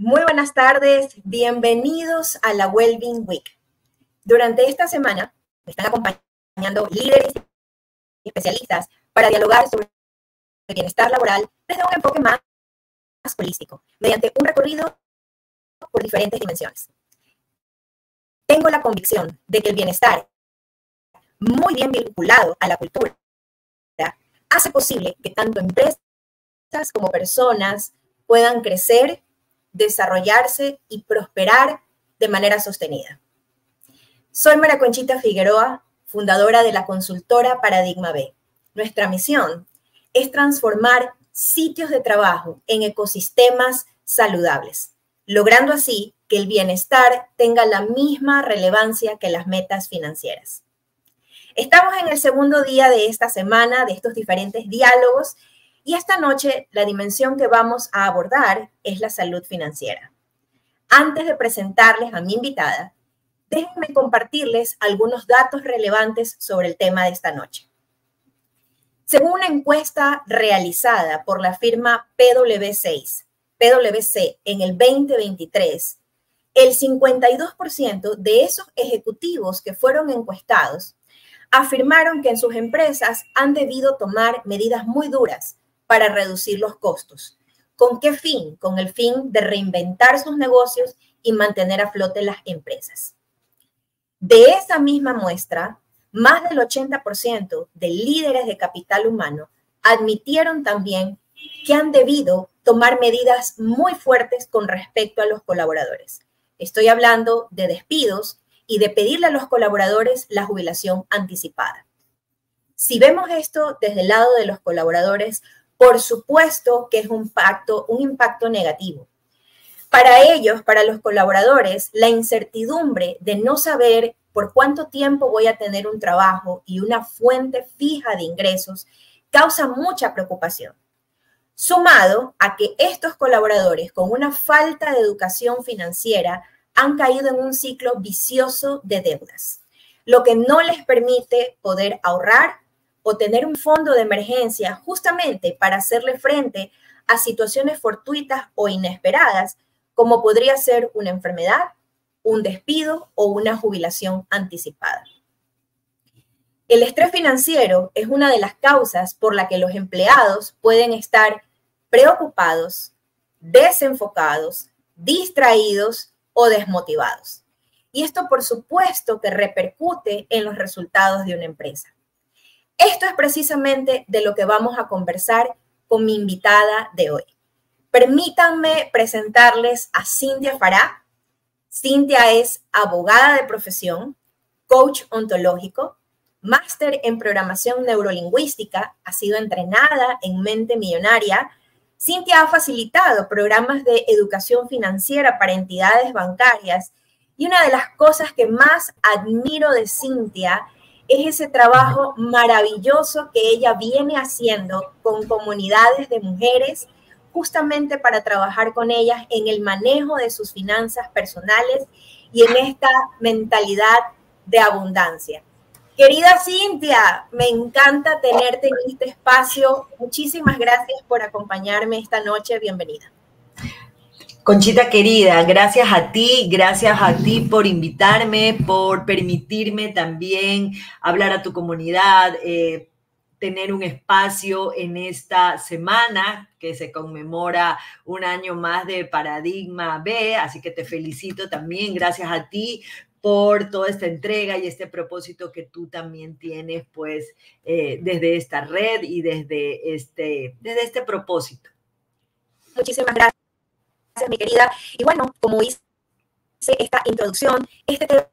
Muy buenas tardes, bienvenidos a la Wellbeing Week. Durante esta semana me están acompañando líderes y especialistas para dialogar sobre el bienestar laboral desde un enfoque más holístico, mediante un recorrido por diferentes dimensiones. Tengo la convicción de que el bienestar, muy bien vinculado a la cultura, hace posible que tanto empresas como personas puedan crecer, desarrollarse y prosperar de manera sostenida. Soy María Conchita Figueroa, fundadora de la consultora Paradigma B. Nuestra misión es transformar sitios de trabajo en ecosistemas saludables, logrando así que el bienestar tenga la misma relevancia que las metas financieras. Estamos en el segundo día de esta semana, de estos diferentes diálogos, y esta noche la dimensión que vamos a abordar es la salud financiera. Antes de presentarles a mi invitada, déjenme compartirles algunos datos relevantes sobre el tema de esta noche. Según una encuesta realizada por la firma PwC en el 2023, el 52% de esos ejecutivos que fueron encuestados afirmaron que en sus empresas han debido tomar medidas muy duras para reducir los costos. ¿Con qué fin? Con el fin de reinventar sus negocios y mantener a flote las empresas. De esa misma muestra, más del 80% de líderes de capital humano admitieron también que han debido tomar medidas muy fuertes con respecto a los colaboradores. Estoy hablando de despidos y de pedirle a los colaboradores la jubilación anticipada. Si vemos esto desde el lado de los colaboradores, por supuesto que es un impacto negativo. Para ellos, para los colaboradores, la incertidumbre de no saber por cuánto tiempo voy a tener un trabajo y una fuente fija de ingresos causa mucha preocupación. Sumado a que estos colaboradores con una falta de educación financiera han caído en un ciclo vicioso de deudas, lo que no les permite poder ahorrar o tener un fondo de emergencia justamente para hacerle frente a situaciones fortuitas o inesperadas, como podría ser una enfermedad, un despido o una jubilación anticipada. El estrés financiero es una de las causas por la que los empleados pueden estar preocupados, desenfocados, distraídos o desmotivados. Y esto, por supuesto, que repercute en los resultados de una empresa. Esto es precisamente de lo que vamos a conversar con mi invitada de hoy. Permítanme presentarles a Cintia Farah. Cintia es abogada de profesión, coach ontológico, máster en programación neurolingüística, ha sido entrenada en Mente Millonaria. Cintia ha facilitado programas de educación financiera para entidades bancarias y una de las cosas que más admiro de Cintia es ese trabajo maravilloso que ella viene haciendo con comunidades de mujeres justamente para trabajar con ellas en el manejo de sus finanzas personales y en esta mentalidad de abundancia. Querida Cintia, me encanta tenerte en este espacio. Muchísimas gracias por acompañarme esta noche. Bienvenida. Conchita querida, gracias a ti por invitarme, por permitirme también hablar a tu comunidad, tener un espacio en esta semana que se conmemora un año más de Paradigma B, así que te felicito también, gracias a ti por toda esta entrega y este propósito que tú también tienes, pues, desde esta red y desde este propósito. Muchísimas gracias, mi querida. Y bueno, como hice esta introducción, este tema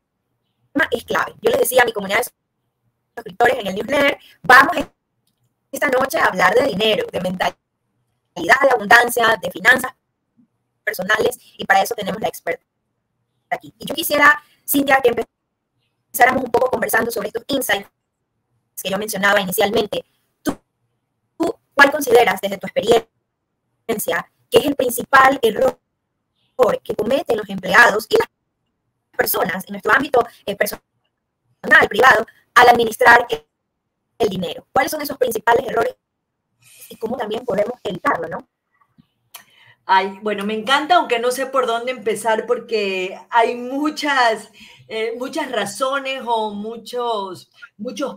es clave. Yo les decía a mi comunidad de suscriptores en el newsletter, vamos esta noche a hablar de dinero, de mentalidad, de abundancia, de finanzas personales, y para eso tenemos la experta aquí. Y yo quisiera, Cintia, que empezáramos un poco conversando sobre estos insights que yo mencionaba inicialmente. ¿Tú cuál consideras desde tu experiencia que es el principal error que cometen los empleados y las personas en nuestro ámbito personal, privado, al administrar el dinero? ¿Cuáles son esos principales errores y cómo también podemos evitarlo, no? Ay, bueno, me encanta, aunque no sé por dónde empezar porque hay muchas razones o muchos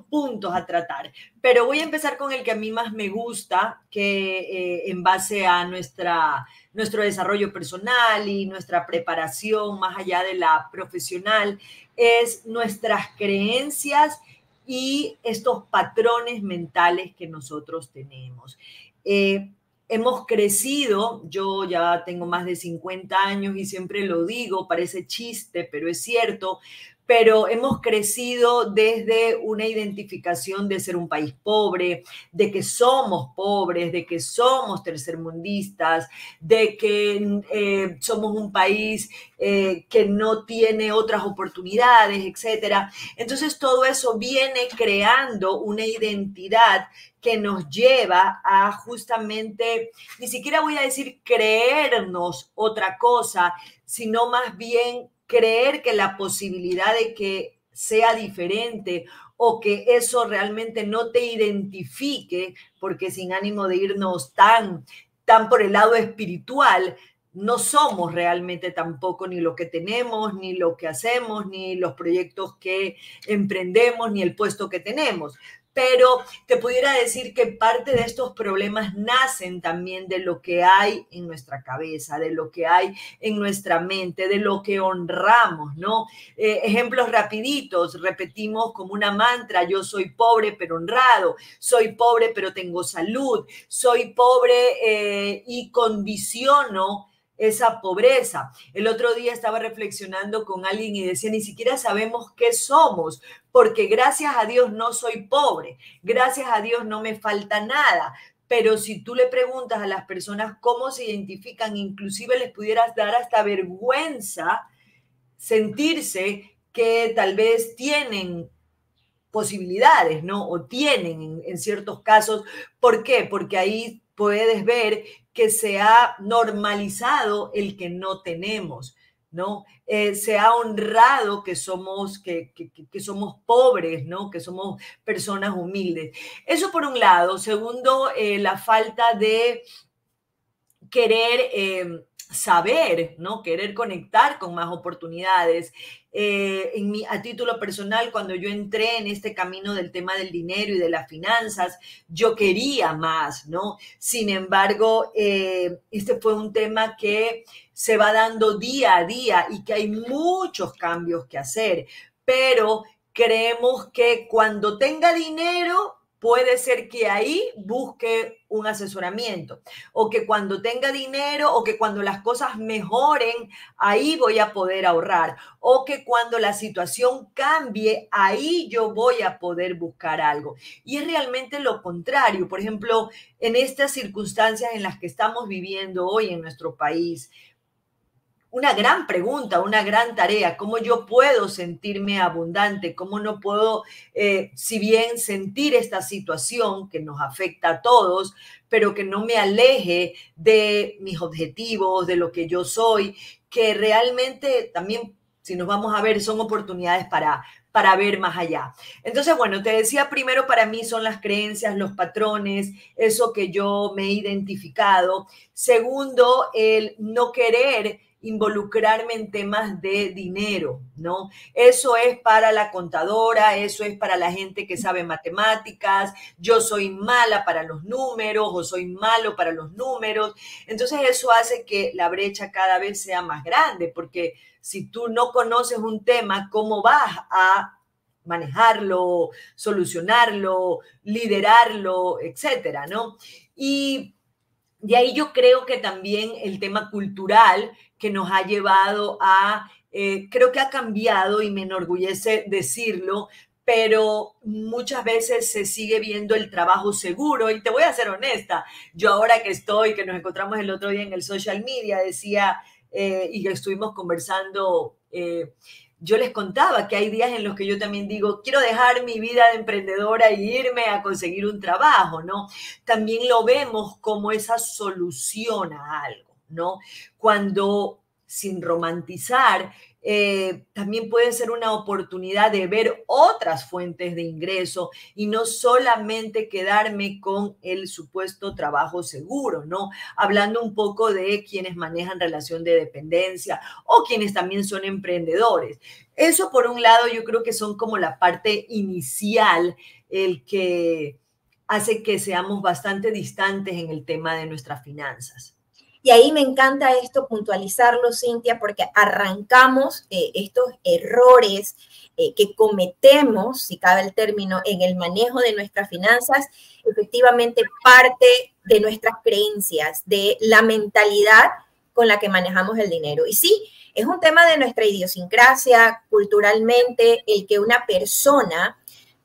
puntos a tratar. Pero voy a empezar con el que a mí más me gusta, que en base a nuestro desarrollo personal y nuestra preparación más allá de la profesional, es nuestras creencias y estos patrones mentales que nosotros tenemos. Eh, Hemos crecido, yo ya tengo más de 50 años y siempre lo digo, parece chiste, pero es cierto, pero hemos crecido desde una identificación de ser un país pobre, de que somos pobres, de que somos tercermundistas, de que somos un país que no tiene otras oportunidades, etcétera. Entonces todo eso viene creando una identidad que nos lleva a justamente, ni siquiera voy a decir creernos otra cosa, sino más bien creer que la posibilidad de que sea diferente o que eso realmente no te identifique, porque sin ánimo de irnos tan por el lado espiritual, no somos realmente tampoco ni lo que tenemos, ni lo que hacemos, ni los proyectos que emprendemos, ni el puesto que tenemos. Pero te pudiera decir que parte de estos problemas nacen también de lo que hay en nuestra cabeza, de lo que hay en nuestra mente, de lo que honramos, ¿no? Ejemplos rapiditos, repetimos como una mantra: yo soy pobre pero honrado, soy pobre pero tengo salud, soy pobre y condiciono esa pobreza. El otro día estaba reflexionando con alguien y decía, ni siquiera sabemos qué somos, porque gracias a Dios no soy pobre, gracias a Dios no me falta nada. Pero si tú le preguntas a las personas cómo se identifican, inclusive les pudieras dar hasta vergüenza sentirse que tal vez tienen posibilidades, ¿no? O tienen en ciertos casos. ¿Por qué? Porque ahí puedes ver que se ha normalizado el que no tenemos, ¿no? Se ha honrado que somos pobres, ¿no? Que somos personas humildes. Eso por un lado. Segundo, la falta de querer saber, ¿no? Querer conectar con más oportunidades. A título personal, cuando yo entré en este camino del tema del dinero y de las finanzas, yo quería más, ¿no? Sin embargo, este fue un tema que se va dando día a día y que hay muchos cambios que hacer, pero creemos que cuando tenga dinero, puede ser que ahí busque un asesoramiento, o que cuando tenga dinero, o que cuando las cosas mejoren, ahí voy a poder ahorrar, o que cuando la situación cambie, ahí yo voy a poder buscar algo. Y es realmente lo contrario. Por ejemplo, en estas circunstancias en las que estamos viviendo hoy en nuestro país, una gran pregunta, una gran tarea: ¿cómo yo puedo sentirme abundante? ¿Cómo no puedo, si bien sentir esta situación que nos afecta a todos, pero que no me aleje de mis objetivos, de lo que yo soy, que realmente también, si nos vamos a ver, son oportunidades para ver más allá? Entonces, bueno, te decía, primero para mí son las creencias, los patrones, eso que yo me he identificado. Segundo, el no querer involucrarme en temas de dinero, ¿no? Eso es para la contadora, eso es para la gente que sabe matemáticas, yo soy mala para los números o soy malo para los números. Entonces eso hace que la brecha cada vez sea más grande, porque si tú no conoces un tema, ¿cómo vas a manejarlo, solucionarlo, liderarlo, etcétera, ¿no? Y de ahí yo creo que también el tema cultural que nos ha llevado creo que ha cambiado y me enorgullece decirlo, pero muchas veces se sigue viendo el trabajo seguro. Y te voy a ser honesta, yo ahora que nos encontramos el otro día en el social media, decía, y que estuvimos conversando, yo les contaba que hay días en los que yo también digo, quiero dejar mi vida de emprendedora e irme a conseguir un trabajo, ¿no? También lo vemos como esa solución a algo, ¿no? Cuando sin romantizar, también puede ser una oportunidad de ver otras fuentes de ingreso y no solamente quedarme con el supuesto trabajo seguro, ¿no? Hablando un poco de quienes manejan relación de dependencia o quienes también son emprendedores. Eso por un lado yo creo que son como la parte inicial, el que hace que seamos bastante distantes en el tema de nuestras finanzas. Y ahí me encanta esto, puntualizarlo, Cintia, porque arrancamos estos errores que cometemos, si cabe el término, en el manejo de nuestras finanzas, efectivamente parte de nuestras creencias, de la mentalidad con la que manejamos el dinero. Y sí, es un tema de nuestra idiosincrasia, culturalmente, el que una persona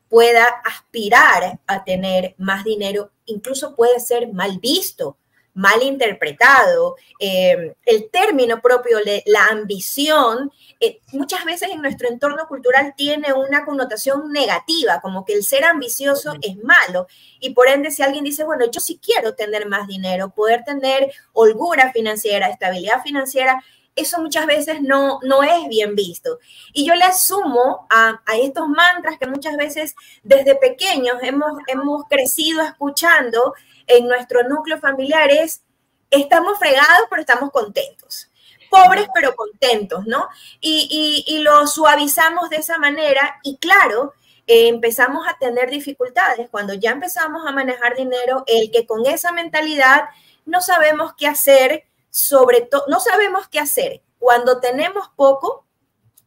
pueda aspirar a tener más dinero, incluso puede ser mal visto, mal interpretado. El término propio de la ambición, muchas veces en nuestro entorno cultural tiene una connotación negativa, como que el ser ambicioso es malo. Y por ende, si alguien dice, bueno, yo sí quiero tener más dinero, poder tener holgura financiera, estabilidad financiera, eso muchas veces no es bien visto. Y yo le asumo a estos mantras que muchas veces desde pequeños hemos crecido escuchando en nuestro núcleo familiar es, estamos fregados, pero estamos contentos. Pobres, pero contentos, ¿no? Y lo suavizamos de esa manera y claro, empezamos a tener dificultades. Cuando ya empezamos a manejar dinero, el que con esa mentalidad no sabemos qué hacer, sobre todo, no sabemos qué hacer cuando tenemos poco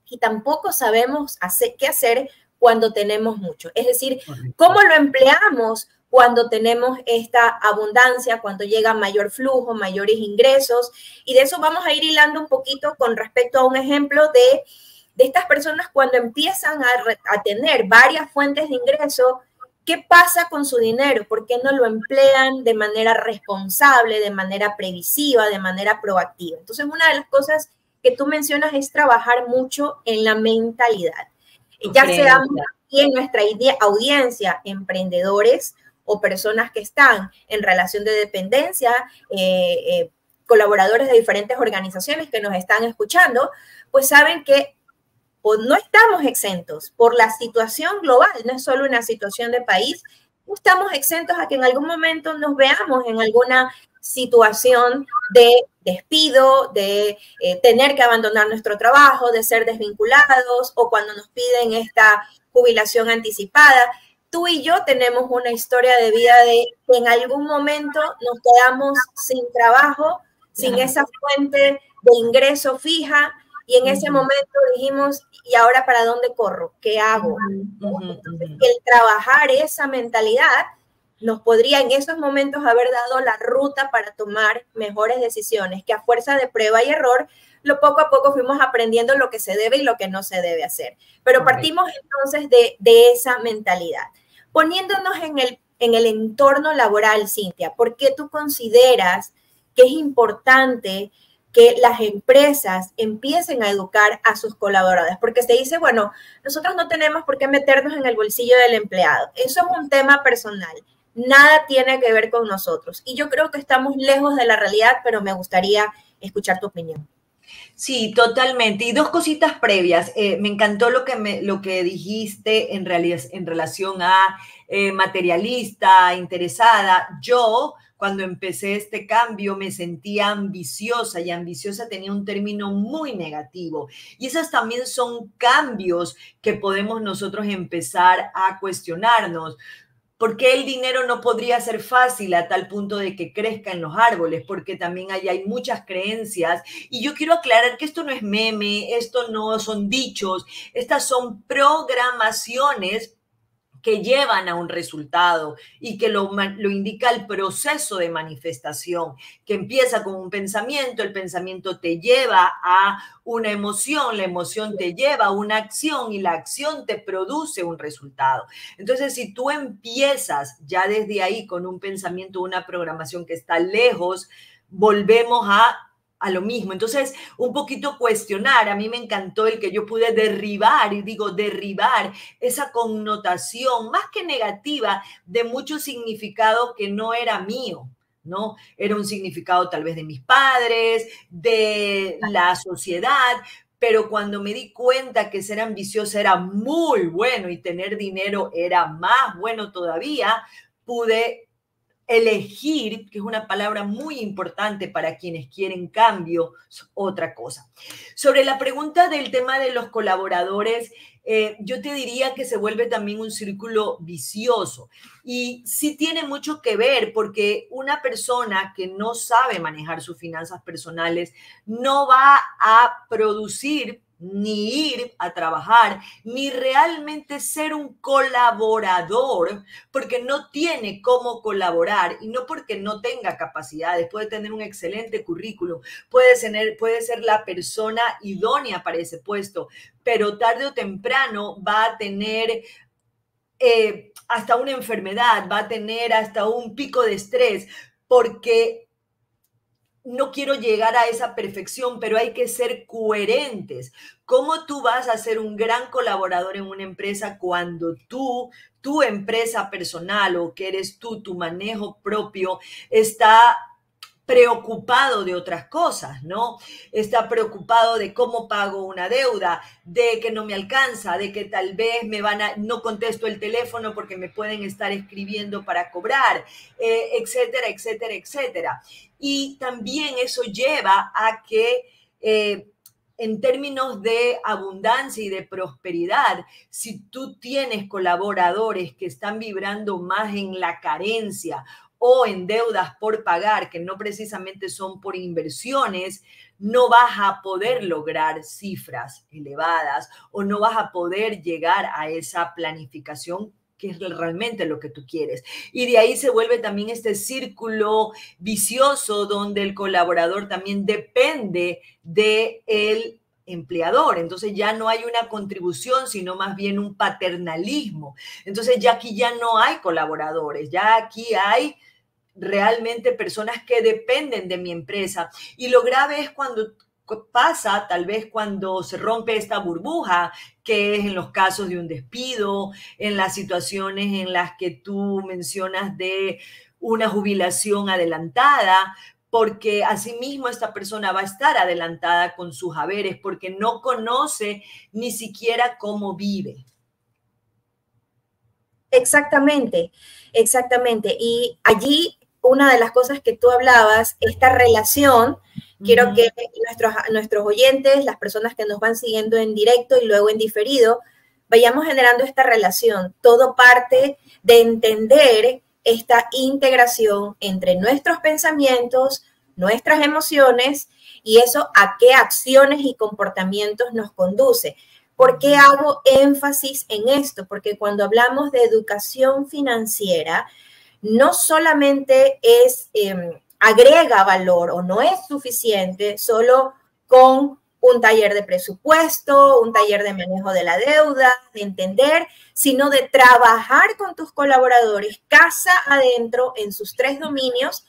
y tampoco sabemos qué hacer cuando tenemos mucho. Es decir, cómo lo empleamos cuando tenemos esta abundancia, cuando llega mayor flujo, mayores ingresos. Y de eso vamos a ir hilando un poquito con respecto a un ejemplo de estas personas cuando empiezan a tener varias fuentes de ingreso. ¿Qué pasa con su dinero? ¿Por qué no lo emplean de manera responsable, de manera previsiva, de manera proactiva? Entonces, una de las cosas que tú mencionas es trabajar mucho en la mentalidad. Ya seamos aquí en nuestra audiencia emprendedores o personas que están en relación de dependencia, colaboradores de diferentes organizaciones que nos están escuchando, pues saben que no estamos exentos por la situación global, no es solo una situación de país, no estamos exentos a que en algún momento nos veamos en alguna situación de despido, de tener que abandonar nuestro trabajo, de ser desvinculados o cuando nos piden esta jubilación anticipada. Tú y yo tenemos una historia de vida de que en algún momento nos quedamos sin trabajo, sin esa fuente de ingreso fija, y en ese momento dijimos, ¿y ahora para dónde corro? ¿Qué hago? Entonces, el trabajar esa mentalidad nos podría en esos momentos haber dado la ruta para tomar mejores decisiones, que a fuerza de prueba y error, poco a poco fuimos aprendiendo lo que se debe y lo que no se debe hacer. Pero partimos entonces de esa mentalidad. Poniéndonos en el entorno laboral, Cintia, ¿por qué tú consideras que es importante que las empresas empiecen a educar a sus colaboradores? Porque se dice, bueno, nosotros no tenemos por qué meternos en el bolsillo del empleado. Eso es un tema personal. Nada tiene que ver con nosotros. Y yo creo que estamos lejos de la realidad, pero me gustaría escuchar tu opinión. Sí, totalmente. Y dos cositas previas. Me encantó lo que dijiste en relación a materialista, interesada. Yo, cuando empecé este cambio, me sentía ambiciosa y ambiciosa tenía un término muy negativo. Y esos también son cambios que podemos nosotros empezar a cuestionarnos. ¿Por qué el dinero no podría ser fácil a tal punto de que crezca en los árboles? Porque también hay muchas creencias. Y yo quiero aclarar que esto no es meme, esto no son dichos, estas son programaciones que llevan a un resultado y que lo indica el proceso de manifestación, que empieza con un pensamiento, el pensamiento te lleva a una emoción, la emoción te lleva a una acción y la acción te produce un resultado. Entonces, si tú empiezas ya desde ahí con un pensamiento, una programación que está lejos, volvemos a lo mismo. Entonces, un poquito cuestionar. A mí me encantó el que yo pude derribar, y digo derribar, esa connotación más que negativa de mucho significado que no era mío, ¿no? Era un significado tal vez de mis padres, de la sociedad, pero cuando me di cuenta que ser ambiciosa era muy bueno y tener dinero era más bueno todavía, pude elegir, que es una palabra muy importante para quienes quieren cambio, es otra cosa. Sobre la pregunta del tema de los colaboradores, yo te diría que se vuelve también un círculo vicioso y sí tiene mucho que ver porque una persona que no sabe manejar sus finanzas personales no va a producir ni ir a trabajar, ni realmente ser un colaborador, porque no tiene cómo colaborar y no porque no tenga capacidades. Puede tener un excelente currículum, puede ser la persona idónea para ese puesto, pero tarde o temprano va a tener hasta una enfermedad, va a tener hasta un pico de estrés, porque no quiero llegar a esa perfección, pero hay que ser coherentes. ¿Cómo tú vas a ser un gran colaborador en una empresa cuando tu empresa personal o que eres tú, tu manejo propio, está preocupado de otras cosas, ¿no? Está preocupado de cómo pago una deuda, de que no me alcanza, de que tal vez no contesto el teléfono porque me pueden estar escribiendo para cobrar, etcétera, etcétera, etcétera. Y también eso lleva a que en términos de abundancia y de prosperidad, si tú tienes colaboradores que están vibrando más en la carencia o en deudas por pagar, que no precisamente son por inversiones, no vas a poder lograr cifras elevadas o no vas a poder llegar a esa planificación que es realmente lo que tú quieres. Y de ahí se vuelve también este círculo vicioso donde el colaborador también depende del empleador. Entonces ya no hay una contribución, sino más bien un paternalismo. Entonces ya aquí ya no hay colaboradores, ya aquí hay realmente personas que dependen de mi empresa. Y lo grave es cuando pasa, tal vez cuando se rompe esta burbuja, que es en los casos de un despido, en las situaciones en las que tú mencionas de una jubilación adelantada, porque asimismo esta persona va a estar adelantada con sus haberes, porque no conoce ni siquiera cómo vive. Exactamente, exactamente. Y allí una de las cosas que tú hablabas, esta relación, quiero que nuestros oyentes, las personas que nos van siguiendo en directo y luego en diferido, vayamos generando esta relación. Todo parte de entender esta integración entre nuestros pensamientos, nuestras emociones y eso a qué acciones y comportamientos nos conduce. ¿Por qué hago énfasis en esto? Porque cuando hablamos de educación financiera, no solamente agrega valor o no es suficiente solo con un taller de presupuesto, un taller de manejo de la deuda, de entender, sino de trabajar con tus colaboradores casa adentro en sus 3 dominios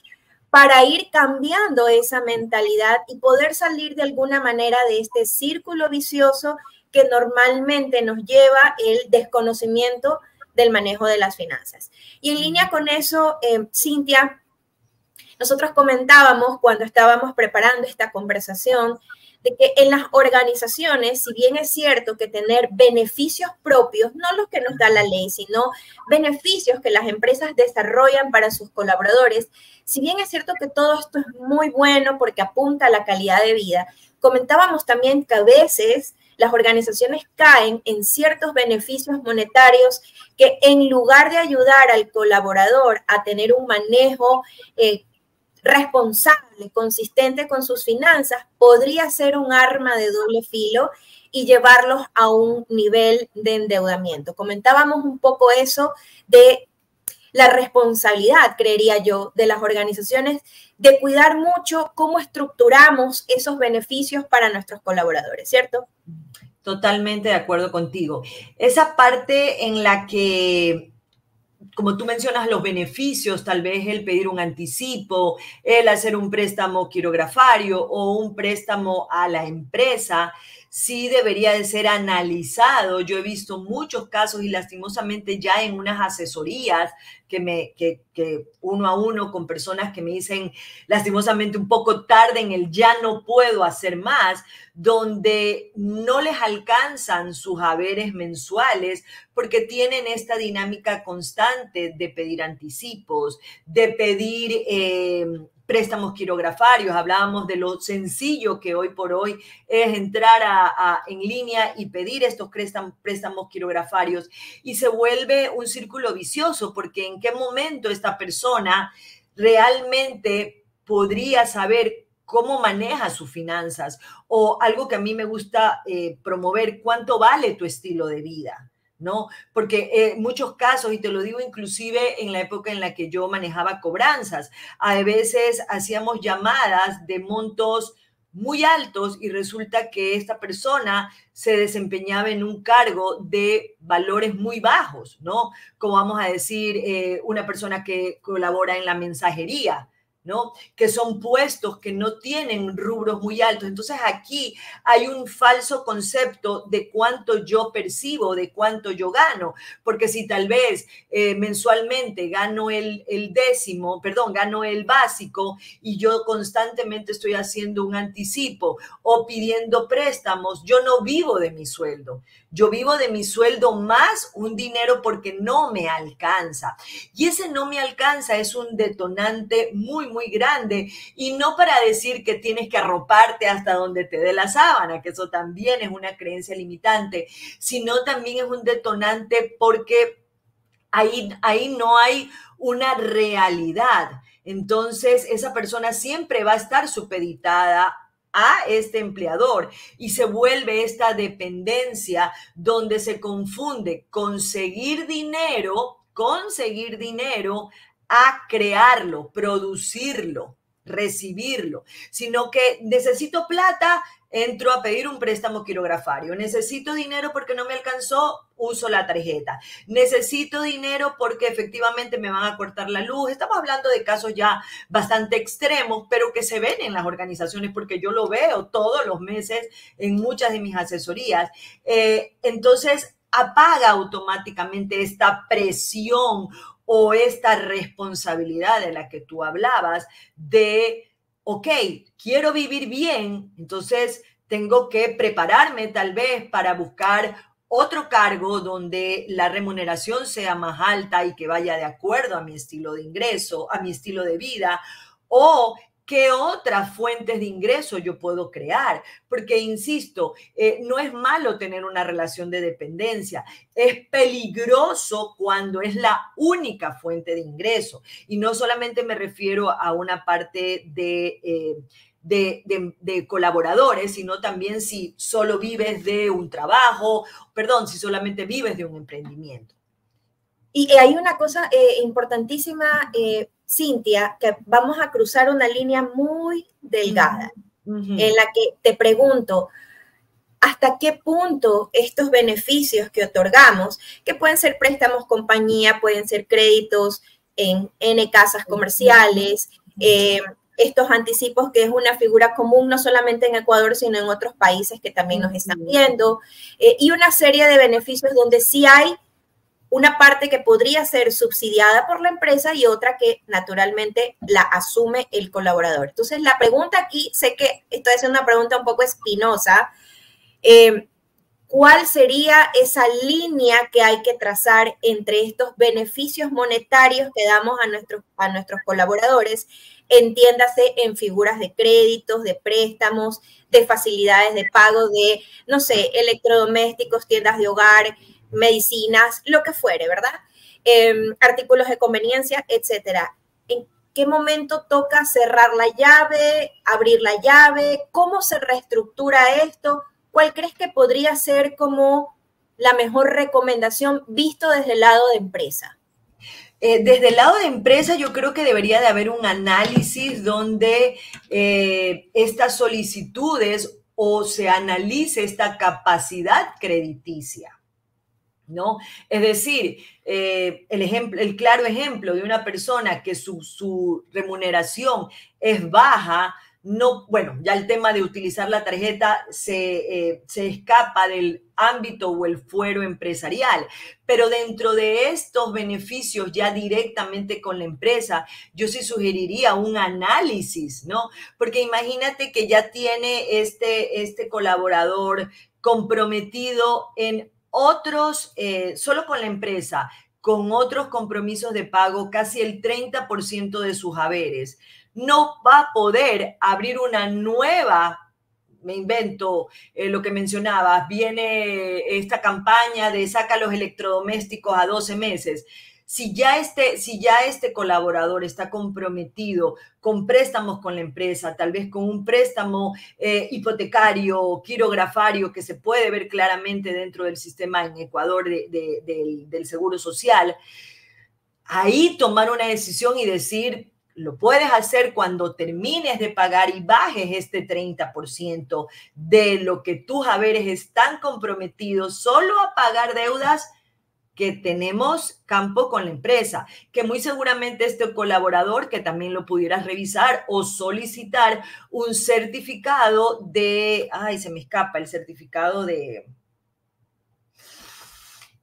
para ir cambiando esa mentalidad y poder salir de alguna manera de este círculo vicioso que normalmente nos lleva el desconocimiento del manejo de las finanzas. Y en línea con eso, Cintia, nosotros comentábamos cuando estábamos preparando esta conversación de que en las organizaciones, si bien es cierto que tener beneficios propios, no los que nos da la ley, sino beneficios que las empresas desarrollan para sus colaboradores, si bien es cierto que todo esto es muy bueno porque apunta a la calidad de vida, comentábamos también que a veces las organizaciones caen en ciertos beneficios monetarios que en lugar de ayudar al colaborador a tener un manejo responsable, consistente con sus finanzas, podría ser un arma de doble filo y llevarlos a un nivel de endeudamiento. Comentábamos un poco eso de la responsabilidad, creería yo, de las organizaciones de cuidar mucho cómo estructuramos esos beneficios para nuestros colaboradores, ¿cierto? Totalmente de acuerdo contigo. Esa parte en la que, como tú mencionas, los beneficios, tal vez el pedir un anticipo, el hacer un préstamo quirografario o un préstamo a la empresa, sí debería de ser analizado. Yo he visto muchos casos y lastimosamente ya en unas asesorías que uno a uno con personas que me dicen lastimosamente un poco tarde en el ya no puedo hacer más, donde no les alcanzan sus haberes mensuales porque tienen esta dinámica constante de pedir anticipos, de pedir préstamos quirografarios. Hablábamos de lo sencillo que hoy por hoy es entrar en línea y pedir estos préstamos quirografarios, y se vuelve un círculo vicioso, porque en qué momento esta persona realmente podría saber cómo maneja sus finanzas, o algo que a mí me gusta promover, cuánto vale tu estilo de vida, ¿no? Porque en muchos casos, y te lo digo inclusive en la época en la que yo manejaba cobranzas, a veces hacíamos llamadas de montos muy altos y resulta que esta persona se desempeñaba en un cargo de valores muy bajos, ¿no? Como vamos a decir, una persona que colabora en la mensajería, ¿no? Que son puestos que no tienen rubros muy altos. Entonces aquí hay un falso concepto de cuánto yo percibo, de cuánto yo gano, porque si tal vez mensualmente gano gano el básico y yo constantemente estoy haciendo un anticipo o pidiendo préstamos, yo no vivo de mi sueldo. Yo vivo de mi sueldo más un dinero porque no me alcanza. Y ese no me alcanza es un detonante muy, muy grande. Y no para decir que tienes que arroparte hasta donde te dé la sábana, que eso también es una creencia limitante, sino también es un detonante porque ahí no hay una realidad. Entonces, esa persona siempre va a estar supeditada a este empleador y se vuelve esta dependencia donde se confunde conseguir dinero a crearlo, producirlo, recibirlo, sino que necesito plata, entro a pedir un préstamo quirografario. Necesito dinero porque no me alcanzó, uso la tarjeta. Necesito dinero porque efectivamente me van a cortar la luz. Estamos hablando de casos ya bastante extremos, pero que se ven en las organizaciones porque yo lo veo todos los meses en muchas de mis asesorías. Entonces, apaga automáticamente esta presión o esta responsabilidad de la que tú hablabas de, ok, quiero vivir bien, entonces tengo que prepararme tal vez para buscar otro cargo donde la remuneración sea más alta y que vaya de acuerdo a mi estilo de ingreso, a mi estilo de vida, o qué otras fuentes de ingreso yo puedo crear. Porque, insisto, no es malo tener una relación de dependencia, es peligroso cuando es la única fuente de ingreso. Y no solamente me refiero a una parte de colaboradores, sino también si solo vives de un trabajo, si solamente vives de un emprendimiento. Y hay una cosa importantísima, Cintia, que vamos a cruzar una línea muy delgada, en la que te pregunto, ¿hasta qué punto estos beneficios que otorgamos, que pueden ser préstamos compañía, pueden ser créditos en N casas comerciales, estos anticipos, que es una figura común no solamente en Ecuador, sino en otros países que también nos están viendo, y una serie de beneficios donde sí hay una parte que podría ser subsidiada por la empresa y otra que naturalmente la asume el colaborador? Entonces, la pregunta aquí, sé que estoy haciendo una pregunta un poco espinosa, ¿cuál sería esa línea que hay que trazar entre estos beneficios monetarios que damos a nuestros colaboradores? Entiéndase en figuras de créditos, de préstamos, de facilidades de pago de, no sé, electrodomésticos, tiendas de hogar, medicinas, lo que fuere, ¿verdad? Artículos de conveniencia, etcétera. ¿En qué momento toca cerrar la llave, abrir la llave? ¿Cómo se reestructura esto? ¿Cuál crees que podría ser como la mejor recomendación visto desde el lado de empresa? Desde el lado de empresa, yo creo que debería de haber un análisis donde estas solicitudes o se analice esta capacidad crediticia, ¿no? Es decir, el claro ejemplo de una persona que su remuneración es baja, no, bueno, ya el tema de utilizar la tarjeta se escapa del ámbito o el fuero empresarial, pero dentro de estos beneficios ya directamente con la empresa, yo sí sugeriría un análisis, ¿no? Porque imagínate que ya tiene este colaborador comprometido en otros, solo con la empresa, con otros compromisos de pago, casi el 30% de sus haberes. No va a poder abrir una nueva, me invento lo que mencionabas, viene esta campaña de saca los electrodomésticos a 12 meses. Si ya este colaborador está comprometido con préstamos con la empresa, tal vez con un préstamo hipotecario, quirografario, que se puede ver claramente dentro del sistema en Ecuador del Seguro Social, ahí tomar una decisión y decir, lo puedes hacer cuando termines de pagar y bajes este 30% de lo que tus haberes están comprometidos solo a pagar deudas que tenemos campo con la empresa, que muy seguramente este colaborador que también lo pudieras revisar o solicitar un certificado de, ay, se me escapa, el certificado de,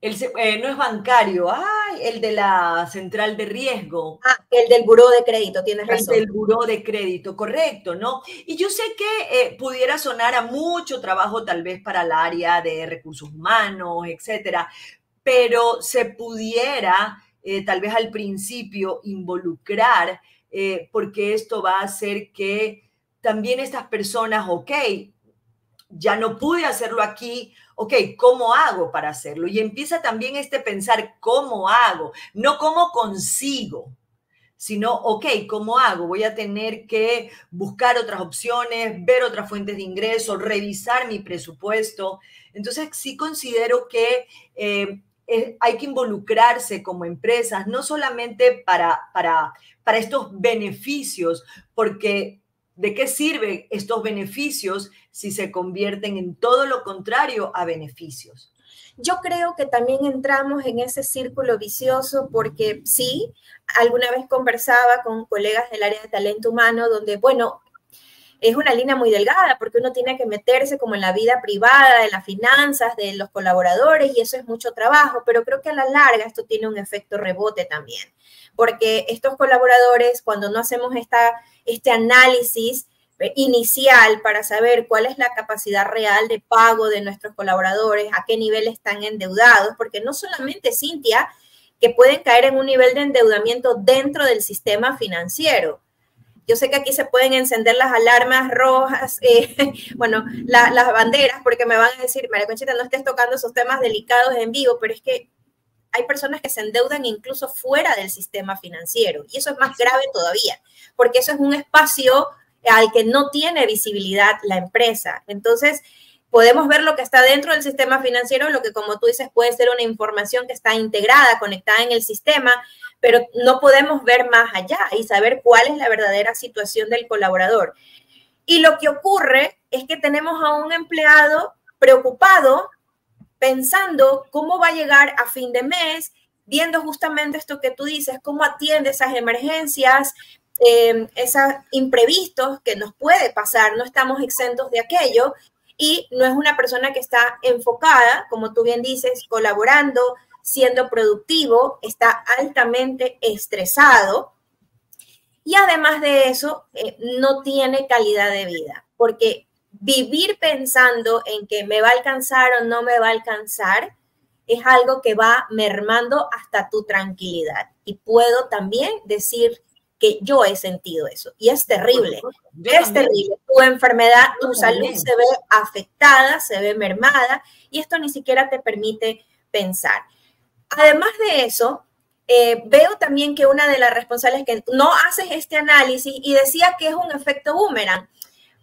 no es bancario, ay, el de la central de riesgo. Ah, el del buró de crédito, tienes razón. El del buró de crédito, correcto, ¿no? Y yo sé que pudiera sonar a mucho trabajo tal vez para el área de recursos humanos, etcétera, pero se pudiera tal vez al principio involucrar, porque esto va a hacer que también estas personas, ok, ya no pude hacerlo aquí, ok, ¿cómo hago para hacerlo? Y empieza también pensar, ¿cómo hago? No cómo consigo, sino, ok, ¿cómo hago? Voy a tener que buscar otras opciones, ver otras fuentes de ingreso, revisar mi presupuesto. Entonces, sí considero que hay que involucrarse como empresas, no solamente para estos beneficios, porque ¿de qué sirven estos beneficios si se convierten en todo lo contrario a beneficios? Yo creo que también entramos en ese círculo vicioso porque sí, alguna vez conversaba con colegas del área de talento humano donde, bueno, es una línea muy delgada porque uno tiene que meterse como en la vida privada, de las finanzas, de los colaboradores y eso es mucho trabajo, pero creo que a la larga esto tiene un efecto rebote también, porque estos colaboradores, cuando no hacemos este análisis inicial para saber cuál es la capacidad real de pago de nuestros colaboradores, a qué nivel están endeudados, porque no solamente, Cintia, que pueden caer en un nivel de endeudamiento dentro del sistema financiero. Yo sé que aquí se pueden encender las alarmas rojas, bueno, las banderas, porque me van a decir, María Conchita, no estés tocando esos temas delicados en vivo, pero es que hay personas que se endeudan incluso fuera del sistema financiero, y eso es más grave todavía, porque eso es un espacio al que no tiene visibilidad la empresa. Entonces, podemos ver lo que está dentro del sistema financiero, lo que, como tú dices, puede ser una información que está integrada, conectada en el sistema, pero no podemos ver más allá y saber cuál es la verdadera situación del colaborador. Y lo que ocurre es que tenemos a un empleado preocupado, pensando cómo va a llegar a fin de mes, viendo justamente esto que tú dices, cómo atiende esas emergencias, esos imprevistos que nos puede pasar, no estamos exentos de aquello, y no es una persona que está enfocada, como tú bien dices, colaborando, siendo productivo, está altamente estresado y además de eso no tiene calidad de vida, porque vivir pensando en que me va a alcanzar o no me va a alcanzar es algo que va mermando hasta tu tranquilidad. Y puedo también decir que yo he sentido eso y es terrible, es terrible. Tu enfermedad, tu salud se ve afectada, se ve mermada y esto ni siquiera te permite pensar. Además de eso, veo también que una de las responsables es que no haces este análisis y decía que es un efecto boomerang,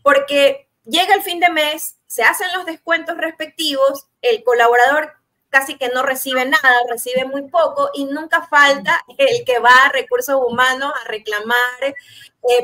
porque llega el fin de mes, se hacen los descuentos respectivos, el colaborador casi que no recibe nada, recibe muy poco y nunca falta el que va a recursos humanos a reclamar,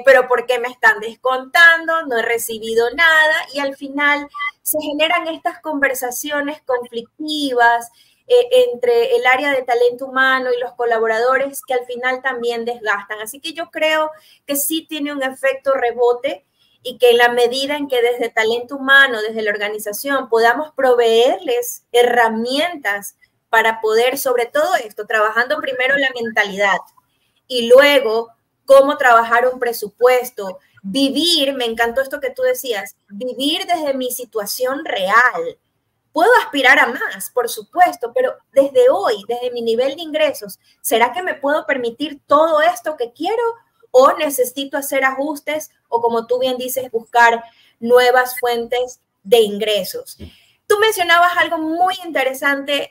pero ¿por qué me están descontando? No he recibido nada y al final se generan estas conversaciones conflictivas entre el área de talento humano y los colaboradores que al final también desgastan. Así que yo creo que sí tiene un efecto rebote y que en la medida en que desde talento humano, desde la organización, podamos proveerles herramientas para poder, sobre todo esto, trabajando primero la mentalidad y luego cómo trabajar un presupuesto, vivir, me encantó esto que tú decías, vivir desde mi situación real. Puedo aspirar a más, por supuesto, pero desde hoy, desde mi nivel de ingresos, ¿será que me puedo permitir todo esto que quiero o necesito hacer ajustes o, como tú bien dices, buscar nuevas fuentes de ingresos? Tú mencionabas algo muy interesante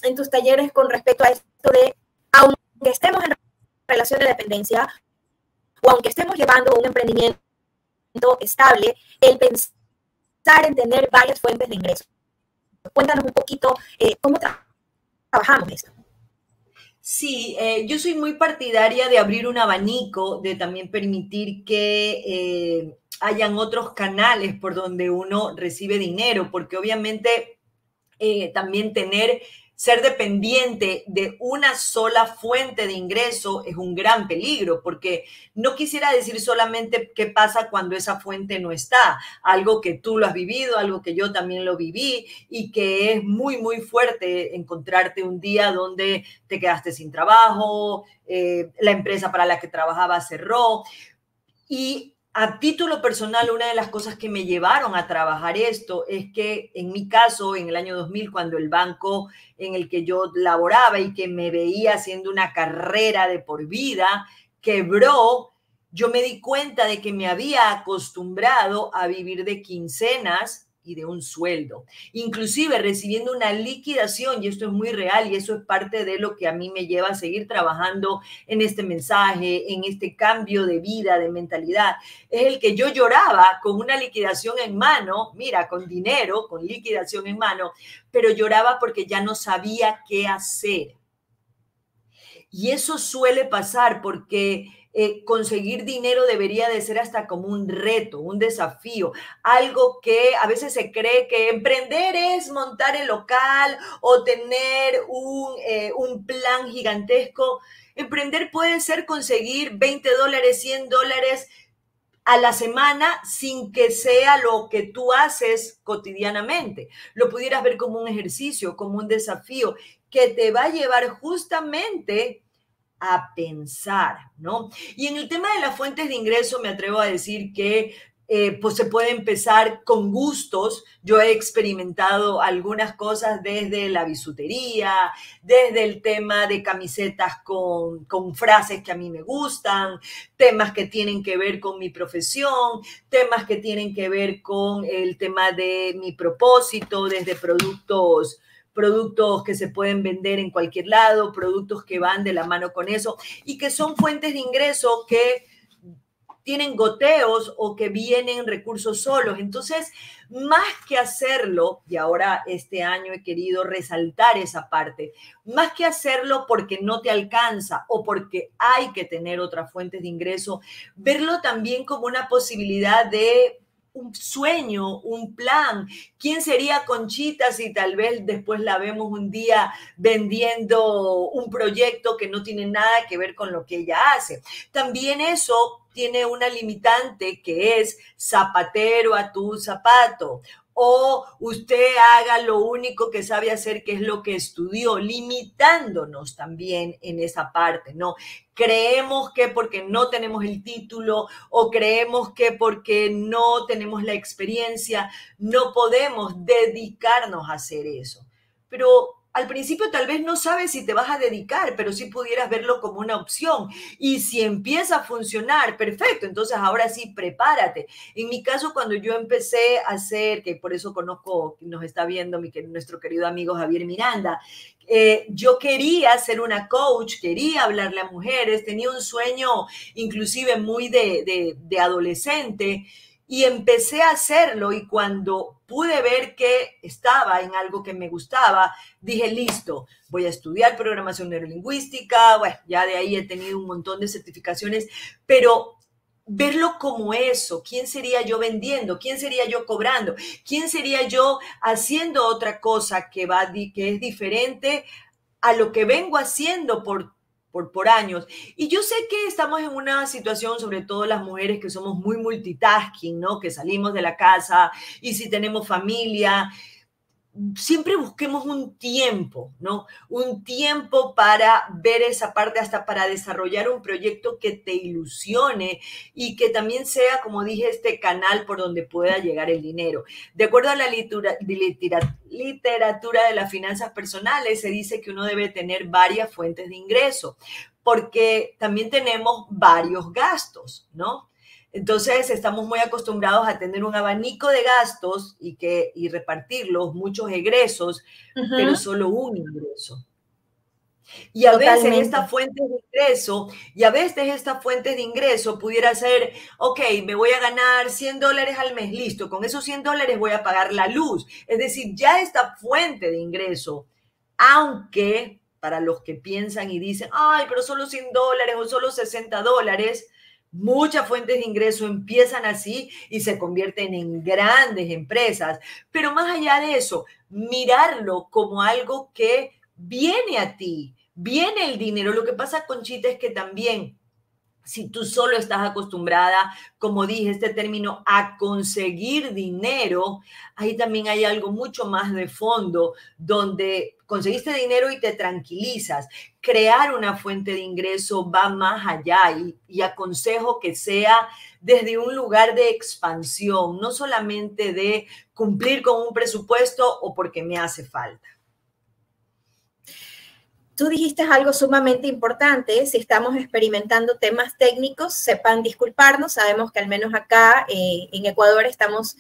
en tus talleres con respecto a esto de, aunque estemos en relación de dependencia o aunque estemos llevando un emprendimiento estable, el pensar en tener varias fuentes de ingresos. Cuéntanos un poquito cómo trabajamos esto. Sí, yo soy muy partidaria de abrir un abanico, de también permitir que hayan otros canales por donde uno recibe dinero, porque obviamente también ser dependiente de una sola fuente de ingreso es un gran peligro, porque no quisiera decir solamente qué pasa cuando esa fuente no está, algo que tú lo has vivido, algo que yo también lo viví y que es muy, muy fuerte encontrarte un día donde te quedaste sin trabajo, la empresa para la que trabajaba cerró. Y a título personal, una de las cosas que me llevaron a trabajar esto es que en mi caso, en el año 2000, cuando el banco en el que yo laboraba y que me veía haciendo una carrera de por vida quebró, yo me di cuenta de que me había acostumbrado a vivir de quincenas y de un sueldo, inclusive recibiendo una liquidación, y esto es muy real y eso es parte de lo que a mí me lleva a seguir trabajando en este mensaje, en este cambio de vida, de mentalidad, es el que yo lloraba con una liquidación en mano, mira, con dinero, con liquidación en mano, pero lloraba porque ya no sabía qué hacer. Y eso suele pasar porque conseguir dinero debería de ser hasta como un reto, un desafío, algo que a veces se cree que emprender es montar el local o tener un plan gigantesco. Emprender puede ser conseguir $20, $100 a la semana sin que sea lo que tú haces cotidianamente. Lo pudieras ver como un ejercicio, como un desafío que te va a llevar justamente a pensar, ¿no? Y en el tema de las fuentes de ingreso me atrevo a decir que pues se puede empezar con gustos. Yo he experimentado algunas cosas desde la bisutería, desde el tema de camisetas con frases que a mí me gustan, temas que tienen que ver con mi profesión, temas que tienen que ver con el tema de mi propósito, desde productos que se pueden vender en cualquier lado, productos que van de la mano con eso y que son fuentes de ingreso que tienen goteos o que vienen recursos solos. Entonces, más que hacerlo, y ahora este año he querido resaltar esa parte, más que hacerlo porque no te alcanza o porque hay que tener otras fuentes de ingreso, verlo también como una posibilidad de un sueño, un plan. ¿Quién sería Conchita si tal vez después la vemos un día vendiendo un proyecto que no tiene nada que ver con lo que ella hace? También eso tiene una limitante que es zapatero a tu zapato. O usted haga lo único que sabe hacer, que es lo que estudió, limitándonos también en esa parte, ¿no? Creemos que porque no tenemos el título o creemos que porque no tenemos la experiencia, no podemos dedicarnos a hacer eso. Pero al principio tal vez no sabes si te vas a dedicar, pero sí pudieras verlo como una opción. Y si empieza a funcionar, perfecto, entonces ahora sí, prepárate. En mi caso, cuando yo empecé a hacer, que por eso conozco, nos está viendo nuestro querido amigo Javier Miranda, yo quería ser una coach, quería hablarle a mujeres, tenía un sueño inclusive muy de adolescente, y empecé a hacerlo y cuando pude ver que estaba en algo que me gustaba, dije, listo, voy a estudiar programación neurolingüística, bueno, ya de ahí he tenido un montón de certificaciones, pero verlo como eso, ¿quién sería yo vendiendo? ¿Quién sería yo cobrando? ¿Quién sería yo haciendo otra cosa que es diferente a lo que vengo haciendo por por años. Y yo sé que estamos en una situación, sobre todo las mujeres que somos muy multitasking, ¿no? Que salimos de la casa y si tenemos familia, siempre busquemos un tiempo, ¿no? Un tiempo para ver esa parte, hasta para desarrollar un proyecto que te ilusione y que también sea, como dije, este canal por donde pueda llegar el dinero. De acuerdo a la literatura de las finanzas personales, se dice que uno debe tener varias fuentes de ingreso, porque también tenemos varios gastos, ¿no? Entonces estamos muy acostumbrados a tener un abanico de gastos y repartirlos, muchos egresos, pero solo un ingreso. Y a veces estas fuentes de ingreso pudiera ser, ok, me voy a ganar $100 al mes, listo, con esos $100 voy a pagar la luz. Es decir, ya esta fuente de ingreso, aunque para los que piensan y dicen, ay, pero solo $100 o solo $60, muchas fuentes de ingreso empiezan así y se convierten en grandes empresas. Pero más allá de eso, mirarlo como algo que viene a ti, viene el dinero. Lo que pasa, Conchita, es que también, si tú solo estás acostumbrada, como dije, este término, a conseguir dinero, ahí también hay algo mucho más de fondo, donde conseguiste dinero y te tranquilizas. Crear una fuente de ingreso va más allá y aconsejo que sea desde un lugar de expansión, no solamente de cumplir con un presupuesto o porque me hace falta. Tú dijiste algo sumamente importante. Si estamos experimentando temas técnicos, sepan disculparnos. Sabemos que al menos acá en Ecuador estamos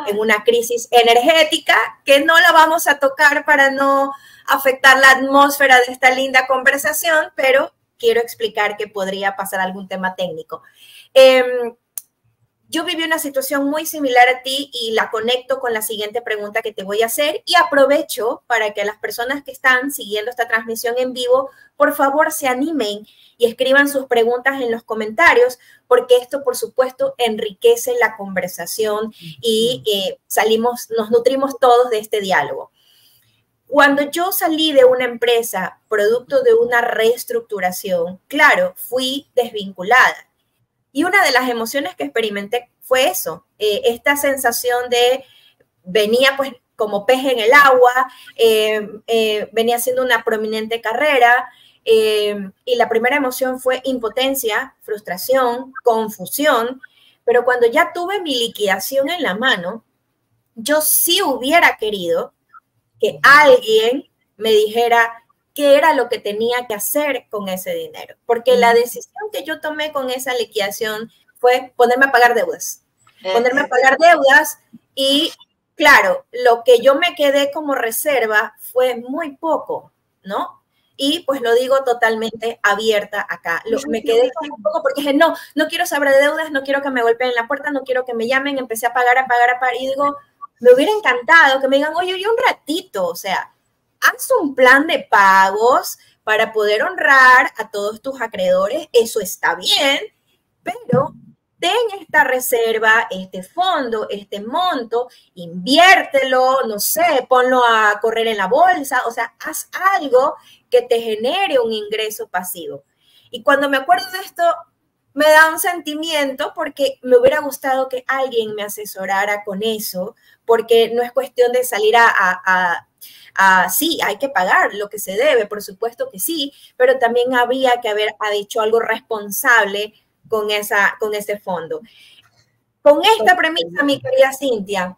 en una crisis energética que no la vamos a tocar para no afectar la atmósfera de esta linda conversación, pero quiero explicar que podría pasar algún tema técnico. Yo viví una situación muy similar a ti y la conecto con la siguiente pregunta que te voy a hacer y aprovecho para que las personas que están siguiendo esta transmisión en vivo, por favor, se animen y escriban sus preguntas en los comentarios, porque esto, por supuesto, enriquece la conversación y nos nutrimos todos de este diálogo. Cuando yo salí de una empresa producto de una reestructuración, claro, fui desvinculada. Y una de las emociones que experimenté fue eso, esta sensación de venía pues como pez en el agua, venía haciendo una prominente carrera y la primera emoción fue impotencia, frustración, confusión, pero cuando ya tuve mi liquidación en la mano, yo sí hubiera querido que alguien me dijera qué era lo que tenía que hacer con ese dinero. Porque la decisión que yo tomé con esa liquidación fue ponerme a pagar deudas. Ponerme a pagar deudas y, claro, lo que yo me quedé como reserva fue muy poco, ¿no? Y pues lo digo totalmente abierta acá. Me quedé con un poco porque dije, no quiero saber de deudas, no quiero que me golpeen la puerta, no quiero que me llamen, empecé a pagar, y digo, me hubiera encantado que me digan, oye, un ratito, o sea, haz un plan de pagos para poder honrar a todos tus acreedores, eso está bien, pero ten esta reserva, este fondo, este monto, inviértelo, no sé, ponlo a correr en la bolsa, o sea, haz algo que te genere un ingreso pasivo. Y cuando me acuerdo de esto, me da un sentimiento porque me hubiera gustado que alguien me asesorara con eso, porque no es cuestión de salir sí, hay que pagar lo que se debe, por supuesto que sí, pero también había que haber dicho algo responsable con ese fondo. Con esta premisa, mi querida Cintia,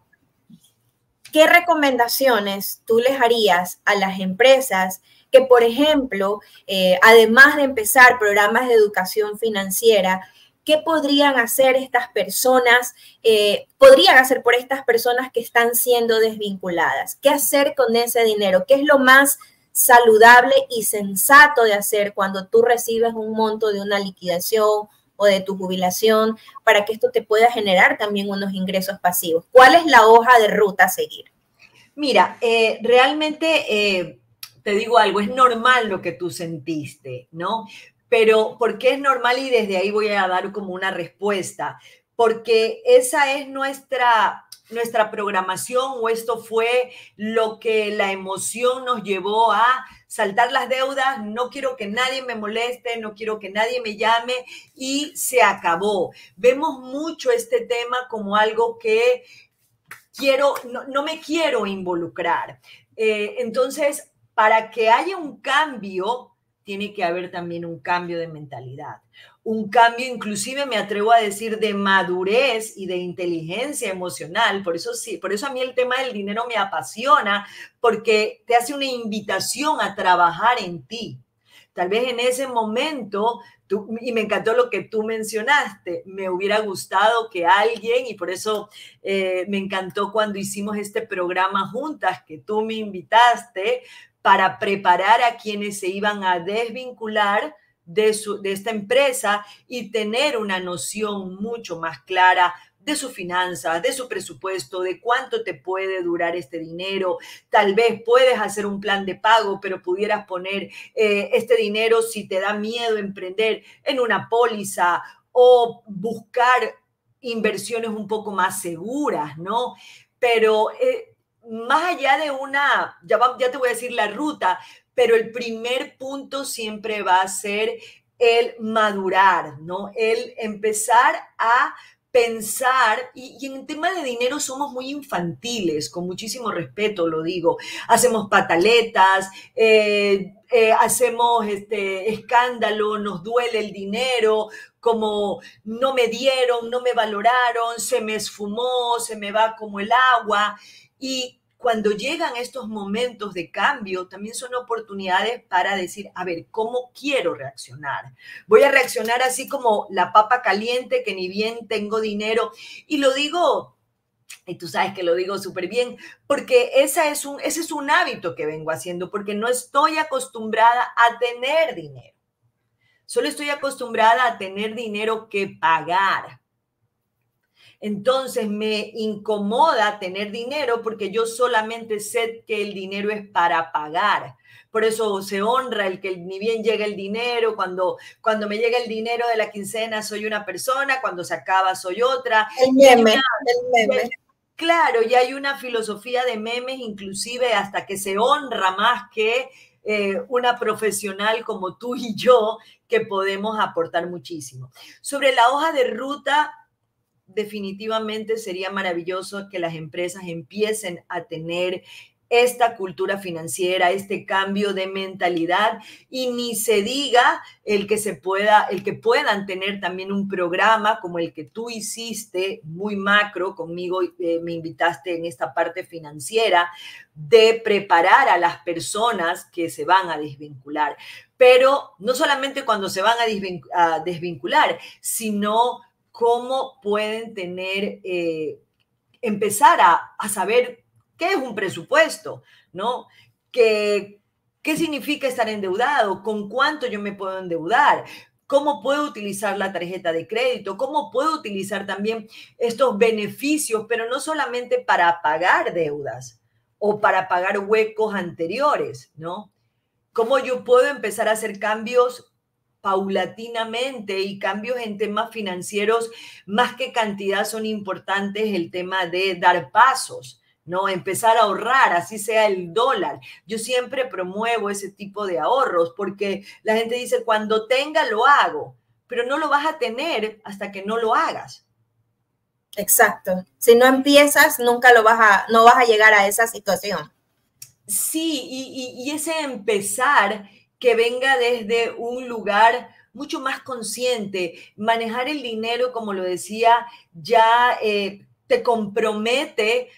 ¿qué recomendaciones tú les harías a las empresas que, por ejemplo, además de empezar programas de educación financiera, qué podrían hacer estas personas, podrían hacer por estas personas que están siendo desvinculadas? ¿Qué hacer con ese dinero? ¿Qué es lo más saludable y sensato de hacer cuando tú recibes un monto de una liquidación o de tu jubilación para que esto te pueda generar también unos ingresos pasivos? ¿Cuál es la hoja de ruta a seguir? Mira, realmente te digo algo, es normal lo que tú sentiste, ¿no? Pero ¿por qué es normal? Y desde ahí voy a dar como una respuesta, porque esa es nuestra programación o esto fue lo que la emoción nos llevó a saltar las deudas, no quiero que nadie me moleste, no quiero que nadie me llame y se acabó. Vemos mucho este tema como algo que no me quiero involucrar. Entonces, para que haya un cambio, tiene que haber también un cambio de mentalidad. Un cambio, inclusive me atrevo a decir, de madurez y de inteligencia emocional. Por eso sí, por eso a mí el tema del dinero me apasiona, porque te hace una invitación a trabajar en ti. Tal vez en ese momento, y me encantó lo que tú mencionaste, me hubiera gustado que alguien, y por eso me encantó cuando hicimos este programa juntas, que tú me invitaste para preparar a quienes se iban a desvincular de esta empresa y tener una noción mucho más clara de sus finanzas, de su presupuesto, de cuánto te puede durar este dinero. Tal vez puedes hacer un plan de pago, pero pudieras poner este dinero, si te da miedo emprender, en una póliza o buscar inversiones un poco más seguras, ¿no? Pero más allá de ya te voy a decir la ruta, pero el primer punto siempre va a ser el madurar, ¿no? El empezar a pensar, y en el tema de dinero somos muy infantiles, con muchísimo respeto lo digo, hacemos pataletas, hacemos escándalo, nos duele el dinero, como no me dieron, no me valoraron, se me esfumó, se me va como el agua, y cuando llegan estos momentos de cambio, también son oportunidades para decir, a ver, ¿cómo quiero reaccionar? Voy a reaccionar así como la papa caliente, que ni bien tengo dinero. Y lo digo, y tú sabes que lo digo súper bien, porque ese es un hábito que vengo haciendo, porque no estoy acostumbrada a tener dinero. Solo estoy acostumbrada a tener dinero que pagar. Entonces me incomoda tener dinero porque yo solamente sé que el dinero es para pagar. Por eso se honra el que ni bien llega el dinero, cuando me llega el dinero de la quincena soy una persona, cuando se acaba soy otra. El meme. Claro, y hay una filosofía de memes, inclusive hasta que se honra más que una profesional como tú y yo, que podemos aportar muchísimo. Sobre la hoja de ruta, definitivamente sería maravilloso que las empresas empiecen a tener esta cultura financiera, este cambio de mentalidad, y ni se diga el que puedan tener también un programa como el que tú hiciste, muy macro conmigo, me invitaste en esta parte financiera, de preparar a las personas que se van a desvincular. Pero no solamente cuando se van a desvincular, sino cómo pueden empezar a saber qué es un presupuesto, ¿no? ¿Qué significa estar endeudado? ¿Con cuánto yo me puedo endeudar? ¿Cómo puedo utilizar la tarjeta de crédito? ¿Cómo puedo utilizar también estos beneficios, pero no solamente para pagar deudas o para pagar huecos anteriores, ¿no? ¿Cómo yo puedo empezar a hacer cambios paulatinamente y cambios en temas financieros? Más que cantidad son importantes el tema de dar pasos, ¿no? Empezar a ahorrar, así sea el dólar. Yo siempre promuevo ese tipo de ahorros porque la gente dice, cuando tenga lo hago, pero no lo vas a tener hasta que no lo hagas. Exacto. Si no empiezas, nunca no vas a llegar a esa situación. Sí, y ese empezar que venga desde un lugar mucho más consciente. Manejar el dinero, como lo decía, ya te compromete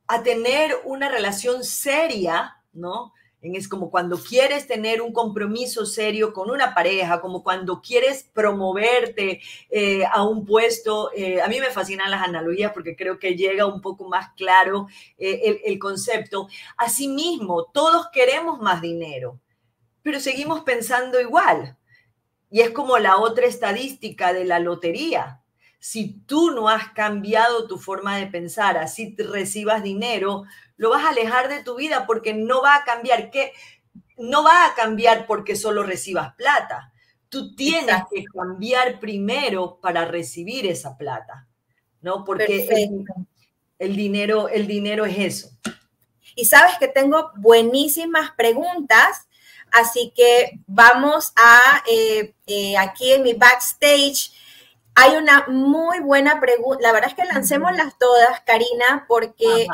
a tener una relación seria, ¿no? Es como cuando quieres tener un compromiso serio con una pareja, como cuando quieres promoverte a un puesto. A mí me fascinan las analogías porque creo que llega un poco más claro el concepto. Asimismo, todos queremos más dinero, pero seguimos pensando igual. Y es como la otra estadística de la lotería. Si tú no has cambiado tu forma de pensar, así recibas dinero, lo vas a alejar de tu vida porque no va a cambiar. No va a cambiar porque solo recibas plata. Tú tienes que cambiar primero para recibir esa plata, ¿no? Porque El dinero es eso. Y sabes que tengo buenísimas preguntas, así que vamos a, aquí en mi backstage, hay una muy buena pregunta. La verdad es que lancémoslas todas, Karina, porque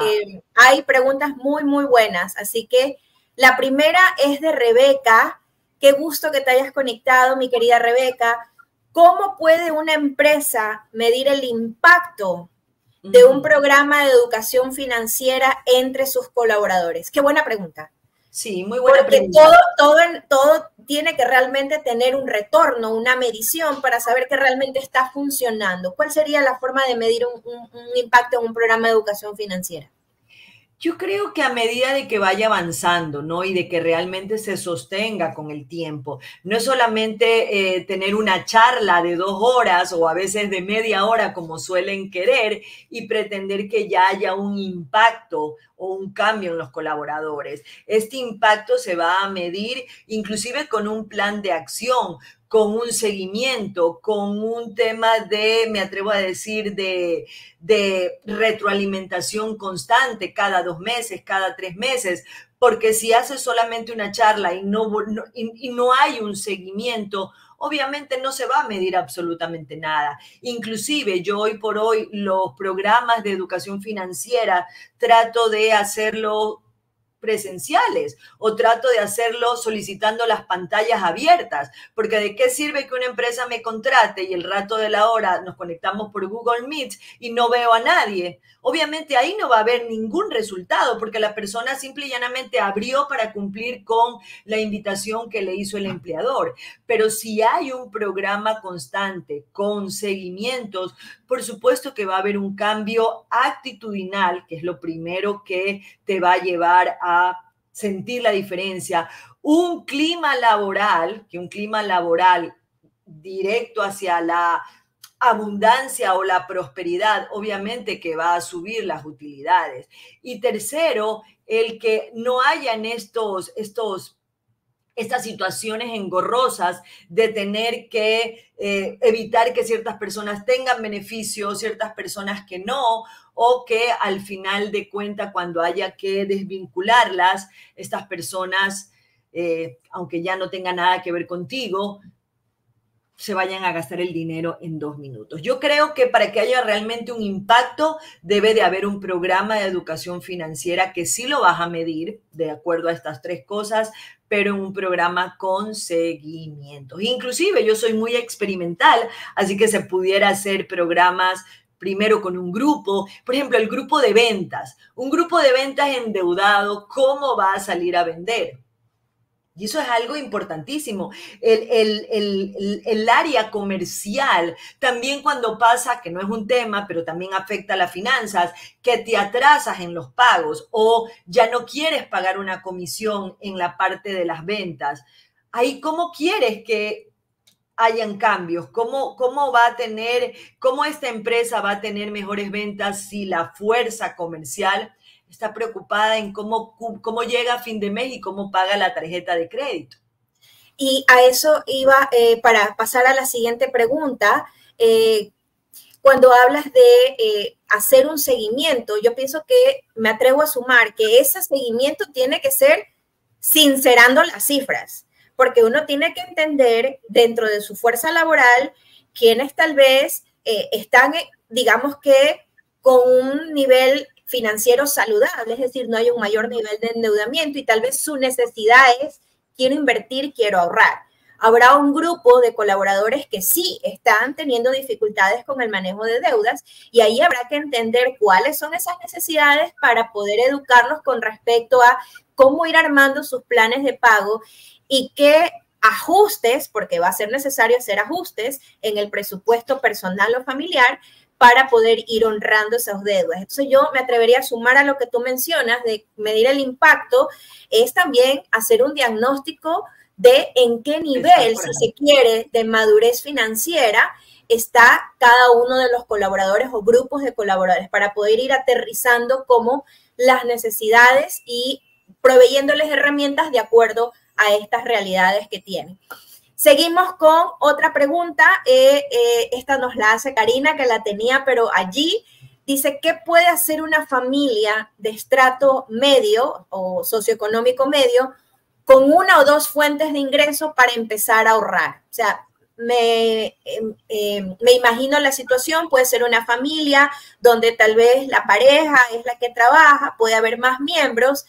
hay preguntas muy, muy buenas. Así que la primera es de Rebeca. Qué gusto que te hayas conectado, mi querida Rebeca. ¿Cómo puede una empresa medir el impacto de un programa de educación financiera entre sus colaboradores? Qué buena pregunta. Sí, muy buena pregunta. Porque todo tiene que realmente tener un retorno, una medición para saber que realmente está funcionando. ¿Cuál sería la forma de medir un impacto en un programa de educación financiera? Yo creo que a medida de que vaya avanzando, ¿no? Y de que realmente se sostenga con el tiempo. No es solamente tener una charla de 2 horas o a veces de media hora como suelen querer y pretender que ya haya un impacto o un cambio en los colaboradores. Este impacto se va a medir inclusive con un plan de acción, con un seguimiento, con un tema de, me atrevo a decir, de retroalimentación constante cada 2 meses, cada 3 meses, porque si haces solamente una charla y no hay un seguimiento, obviamente no se va a medir absolutamente nada. Inclusive yo hoy por hoy los programas de educación financiera trato de hacerlo presenciales o trato de hacerlo solicitando las pantallas abiertas, porque ¿de qué sirve que una empresa me contrate y el rato de la hora nos conectamos por Google Meet y no veo a nadie? Obviamente ahí no va a haber ningún resultado porque la persona simple y llanamente abrió para cumplir con la invitación que le hizo el empleador. Pero si hay un programa constante con seguimientos, por supuesto que va a haber un cambio actitudinal, que es lo primero que te va a llevar a sentir la diferencia. Un clima laboral directo hacia la abundancia o la prosperidad, obviamente que va a subir las utilidades. Y tercero, el que no hayan estas situaciones engorrosas de tener que evitar que ciertas personas tengan beneficios, ciertas personas que no, o que al final de cuentas, cuando haya que desvincularlas, estas personas, aunque ya no tengan nada que ver contigo, se vayan a gastar el dinero en 2 minutos. Yo creo que para que haya realmente un impacto debe de haber un programa de educación financiera que sí lo vas a medir de acuerdo a estas 3 cosas, pero en un programa con seguimiento. Inclusive yo soy muy experimental, así que se pudiera hacer programas primero con un grupo, por ejemplo, el grupo de ventas. Un grupo de ventas endeudado, ¿cómo va a salir a vender? Y eso es algo importantísimo. El área comercial, también cuando pasa, que no es un tema, pero también afecta a las finanzas, que te atrasas en los pagos o ya no quieres pagar una comisión en la parte de las ventas. Ahí, ¿cómo quieres que hayan cambios? ¿Cómo esta empresa va a tener mejores ventas si la fuerza comercial está preocupada en cómo llega a fin de mes y cómo paga la tarjeta de crédito? Y a eso iba, para pasar a la siguiente pregunta, cuando hablas de hacer un seguimiento, yo pienso que me atrevo a sumar que ese seguimiento tiene que ser sincerando las cifras, porque uno tiene que entender dentro de su fuerza laboral quienes tal vez están, digamos que, con un nivel financiero saludable, es decir, no hay un mayor nivel de endeudamiento y tal vez su necesidad es quiero invertir, quiero ahorrar. Habrá un grupo de colaboradores que sí están teniendo dificultades con el manejo de deudas y ahí habrá que entender cuáles son esas necesidades para poder educarlos con respecto a cómo ir armando sus planes de pago y qué ajustes, porque va a ser necesario hacer ajustes en el presupuesto personal o familiar para poder ir honrando esas deudas. Entonces yo me atrevería a sumar a lo que tú mencionas de medir el impacto, es también hacer un diagnóstico de en qué nivel, si se quiere, de madurez financiera está cada uno de los colaboradores o grupos de colaboradores para poder ir aterrizando como las necesidades y proveyéndoles herramientas de acuerdo a estas realidades que tienen. Seguimos con otra pregunta. Esta nos la hace Karina, que la tenía, pero allí dice, ¿qué puede hacer una familia de estrato medio o socioeconómico medio con una o dos fuentes de ingreso para empezar a ahorrar? O sea, me imagino la situación, puede ser una familia donde tal vez la pareja es la que trabaja, puede haber más miembros,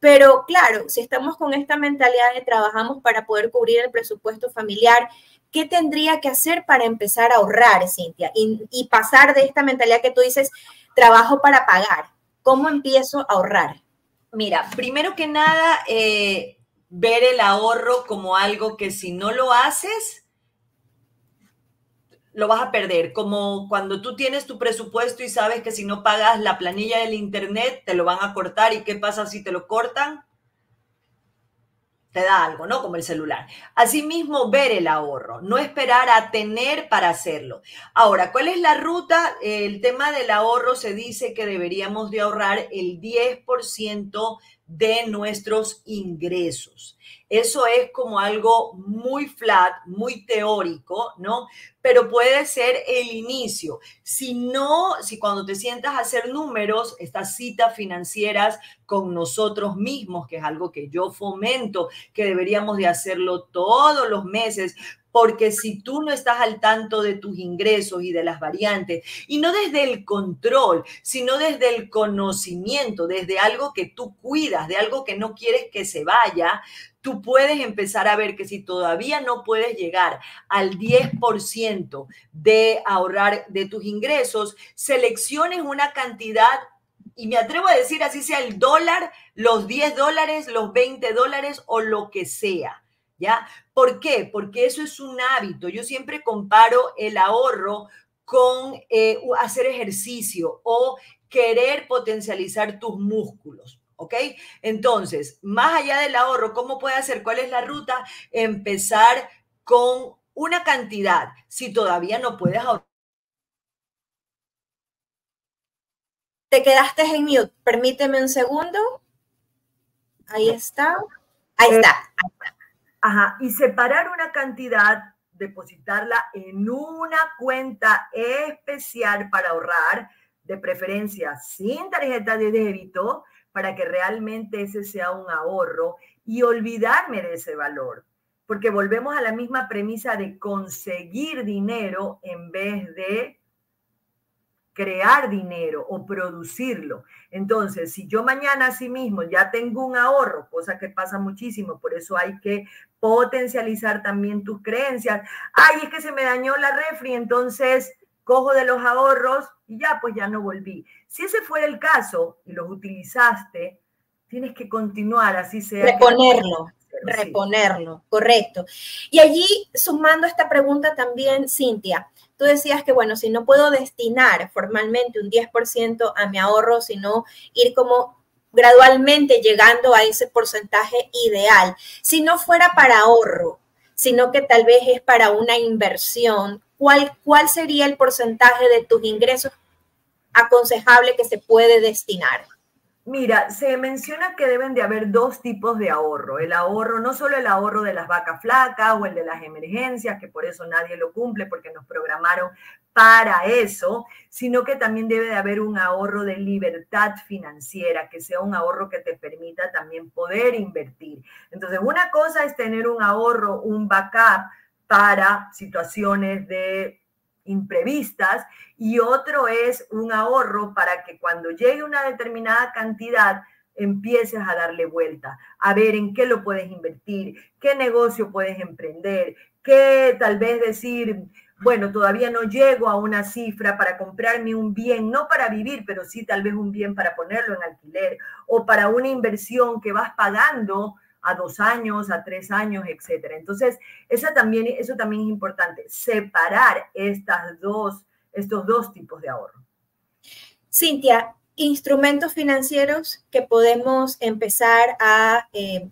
pero claro, si estamos con esta mentalidad de trabajamos para poder cubrir el presupuesto familiar, ¿qué tendría que hacer para empezar a ahorrar, Cintia? Y pasar de esta mentalidad que tú dices, trabajo para pagar. ¿Cómo empiezo a ahorrar? Mira, primero que nada, ver el ahorro como algo que si no lo haces, lo vas a perder. Como cuando tú tienes tu presupuesto y sabes que si no pagas la planilla del internet, te lo van a cortar. ¿Y qué pasa si te lo cortan? Te da algo, ¿no? Como el celular. Asimismo, ver el ahorro, no esperar a tener para hacerlo. Ahora, ¿cuál es la ruta? El tema del ahorro se dice que deberíamos de ahorrar el 10% de nuestros ingresos. Eso es como algo muy flat, muy teórico, ¿no? Pero puede ser el inicio. Si no, si cuando te sientas a hacer números, estas citas financieras con nosotros mismos, que es algo que yo fomento, que deberíamos de hacerlo todos los meses, porque si tú no estás al tanto de tus ingresos y de las variantes, y no desde el control, sino desde el conocimiento, desde algo que tú cuidas, de algo que no quieres que se vaya, tú puedes empezar a ver que si todavía no puedes llegar al 10% de ahorrar de tus ingresos, selecciones una cantidad, y me atrevo a decir así sea el dólar, los $10, los $20 o lo que sea, ¿ya? ¿Por qué? Porque eso es un hábito. Yo siempre comparo el ahorro con hacer ejercicio o querer potencializar tus músculos. ¿Ok? Entonces, más allá del ahorro, ¿cómo puede hacer? ¿Cuál es la ruta? Empezar con una cantidad. Si todavía no puedes ahorrar. Te quedaste en mute. Permíteme un segundo. Ahí está. Ahí está. Ahí está. Ajá, y separar una cantidad, depositarla en una cuenta especial para ahorrar, de preferencia sin tarjeta de débito, para que realmente ese sea un ahorro y olvidarme de ese valor. Porque volvemos a la misma premisa de conseguir dinero en vez de crear dinero o producirlo. Entonces, si yo mañana sí mismo ya tengo un ahorro, cosa que pasa muchísimo, por eso hay que potencializar también tus creencias. Ay, es que se me dañó la refri, entonces cojo de los ahorros y ya, pues ya no volví. Si ese fuera el caso y los utilizaste, tienes que continuar, así sea. Reponerlo. Reponerlo, correcto. Y allí, sumando esta pregunta también, Cintia, tú decías que, bueno, si no puedo destinar formalmente un 10% a mi ahorro, sino ir como gradualmente llegando a ese porcentaje ideal. Si no fuera para ahorro, sino que tal vez es para una inversión, ¿cuál sería el porcentaje de tus ingresos aconsejable que se puede destinar? Mira, se menciona que deben de haber dos tipos de ahorro. El ahorro, no solo el ahorro de las vacas flacas o el de las emergencias, que por eso nadie lo cumple porque nos programaron para eso, sino que también debe de haber un ahorro de libertad financiera, que sea un ahorro que te permita también poder invertir. Entonces, una cosa es tener un ahorro, un backup para situaciones de imprevistas, y otro es un ahorro para que cuando llegue una determinada cantidad empieces a darle vuelta, a ver en qué lo puedes invertir, qué negocio puedes emprender, qué tal vez decir, bueno, todavía no llego a una cifra para comprarme un bien, no para vivir, pero sí tal vez un bien para ponerlo en alquiler o para una inversión que vas pagando a 2 años, a 3 años, etcétera. Entonces, eso también es importante, separar estos dos tipos de ahorro. Cintia, instrumentos financieros que podemos empezar a